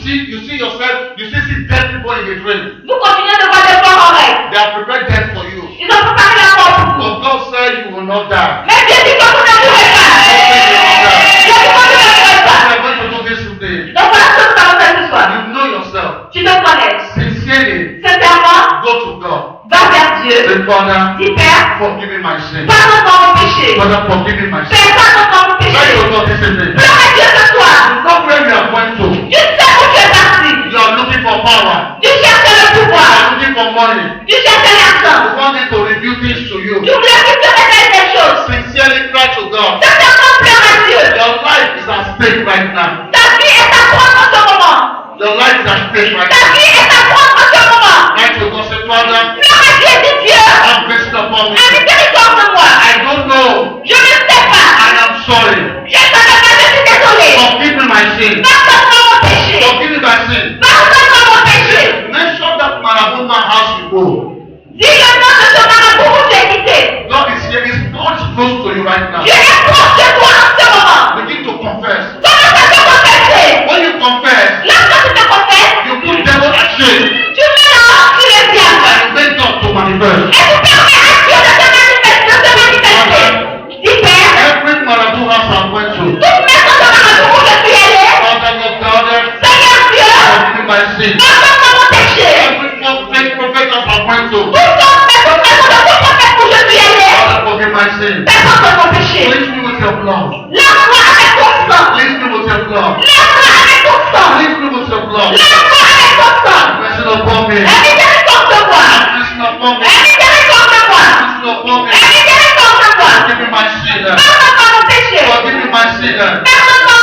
see yourself, you see dead people in the dream. Vous continuez de voir des morts en rêve. They have prepared death for you. Ils ont préparé la mort pour vous. But God said you will not die. Mais Dieu dit que vous ne mourrez pas. Dieu dit que vous ne mourrez pas. We are going to do this today. Donc voilà ce que nous allons faire ce soir. You know yourself. Tu te connais. Sincerely, Sincèrement, go to God. va vers Dieu. Say, Father, Dis Père, forgive me my sin. pardonne-moi mon péché. Father, forgive me my sin. Père, pardonne-moi mon Try péché. to God this evening. Pleure à Dieu ce soir. Not where you are going to. Tu sais où tu es parti. You are looking for power. Tu cherches le You pouvoir. are looking for money. Tu cherches l'argent. You want him to reveal things to you. Tu voulais que Dieu révèle des choses. Sincerely cry to God. Sincèrement, pleure à Dieu. Your life is at stake right now. Ta vie est à prendre en ce moment. Your life is at stake right Ta now. vie est à prendre en ce moment. Cry to God. Say, Father, Pleure à Dieu, dis Dieu. have mercy upon me. Aie miséricorde de moi. I don't know. Je ne sais pas. I am sorry. Je ne savais pas, je suis désolé. Forgive me my sin. Pardonne-moi mon péché. Forgive me my sin. Pardonne-moi mon péché. Mention that Marabuna house you go. Dis le nom de ce marabout où tu es quitté. God is here. God is close to you right now. Dieu est proche de toi en ce moment. Begin to confess. Commence à te confesser. When you confess, Lorsque tu te confesses, you put devil at shame.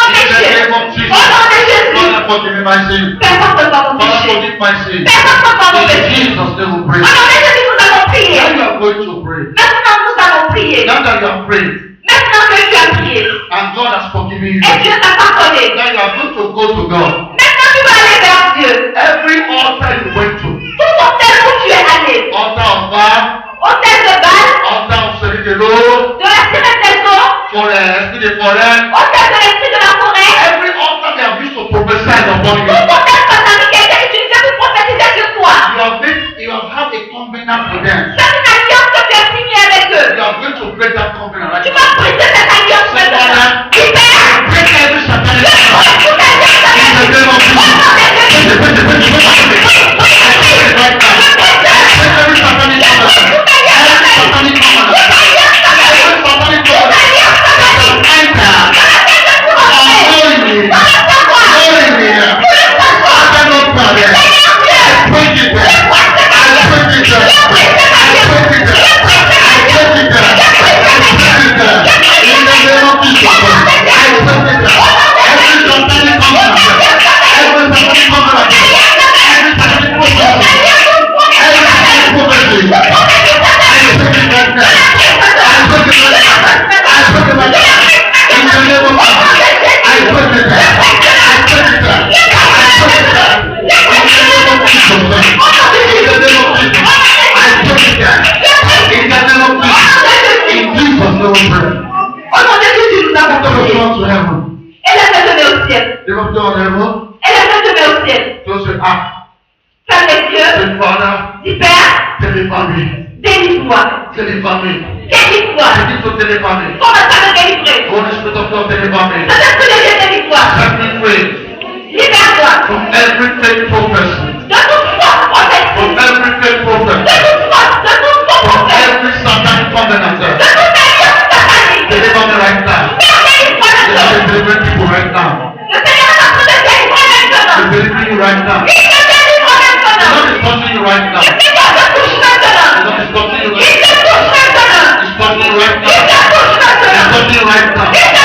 nom de In the Jésus. name of Jesus. Au nom de Jésus. Father, forgive me my sin. Personne ne va vous Father, toucher. forgive my sin. Personne ne va vous In toucher. Jesus' name we Au pray. nom de Jésus, nous allons prier. Now you are going to pray. Maintenant, nous allons prier. Now that you have prayed, Maintenant que tu as prié, and God has forgiven you, et Dieu t'a pardonné. now you are going to go to God. Maintenant, tu vas aller vers Dieu. Every altar you went to, Tout hôtel où tu es allé, altar of Baal, hôtel de Baal, altar of Serigelo, de la sirène des eaux, forest, the forest, hôtel de l'esprit de la forêt, every altar they have used to prophesy upon you. tout hôtel satanique qui a été utilisé pour prophétiser sur toi. You have had a covenant with them. C'est une alliance que tu as signée avec eux. You are going to break that covenant right Tu now. vas briser cette alliance maintenant. Libère. Break every satanic Je covenant. toute alliance In the satanique. name of Au nom de Jesus. Jésus. Break every satanic covenant. Right now. Break every satanic covenant. Every satanic covenant. Every satanic covenant. Enter. Knowingly. Knowingly. I cannot pray. I break it. I break it. I break it. I break it. In the name of Jesus. I break it. Every satanic covenant. Every satanic covenant. Every satanic covenant. Every satanic prophecy. I break it right now. I break it right now. I break it right now. In the name of Jesus. I break it. I break it. I break it. In the name of Jesus. In the name of Jesus. I break it. In the name of Jesus. In Jesus' name we pray. Au nom de Jésus, nous avons Lift up your prié. hands to heaven. Et les mains levées au ciel. Lift up your heaven. Et les mains levées au ciel. Close your eyes. Ferme les yeux. Say, Father, Dis Père, deliver me. délivre-moi. Deliver me. Délivre-moi. Begin to deliver me. Commence à me délivrer. Holy Spirit of God, deliver me. Saint-Esprit de Dieu, délivre-moi. Set me free Libère-moi. from every fake prophecy. De toute force prophétique. From every fake De prophet. toute force, de toute force From prophétique. every satanic covenant. De toute alliance satanique. Deliver me right now. Père, délivre-moi You maintenant. are delivering people right now. Le Seigneur est en train de délivrer maintenant. You're delivering you right now. Il te délivre The maintenant. Lord is touching you right now. Le Seigneur te touche The maintenant. Lord is touching you Il right te touche maintenant. now. He's touching you right Il te now. touche He's maintenant. touching you right now. Il te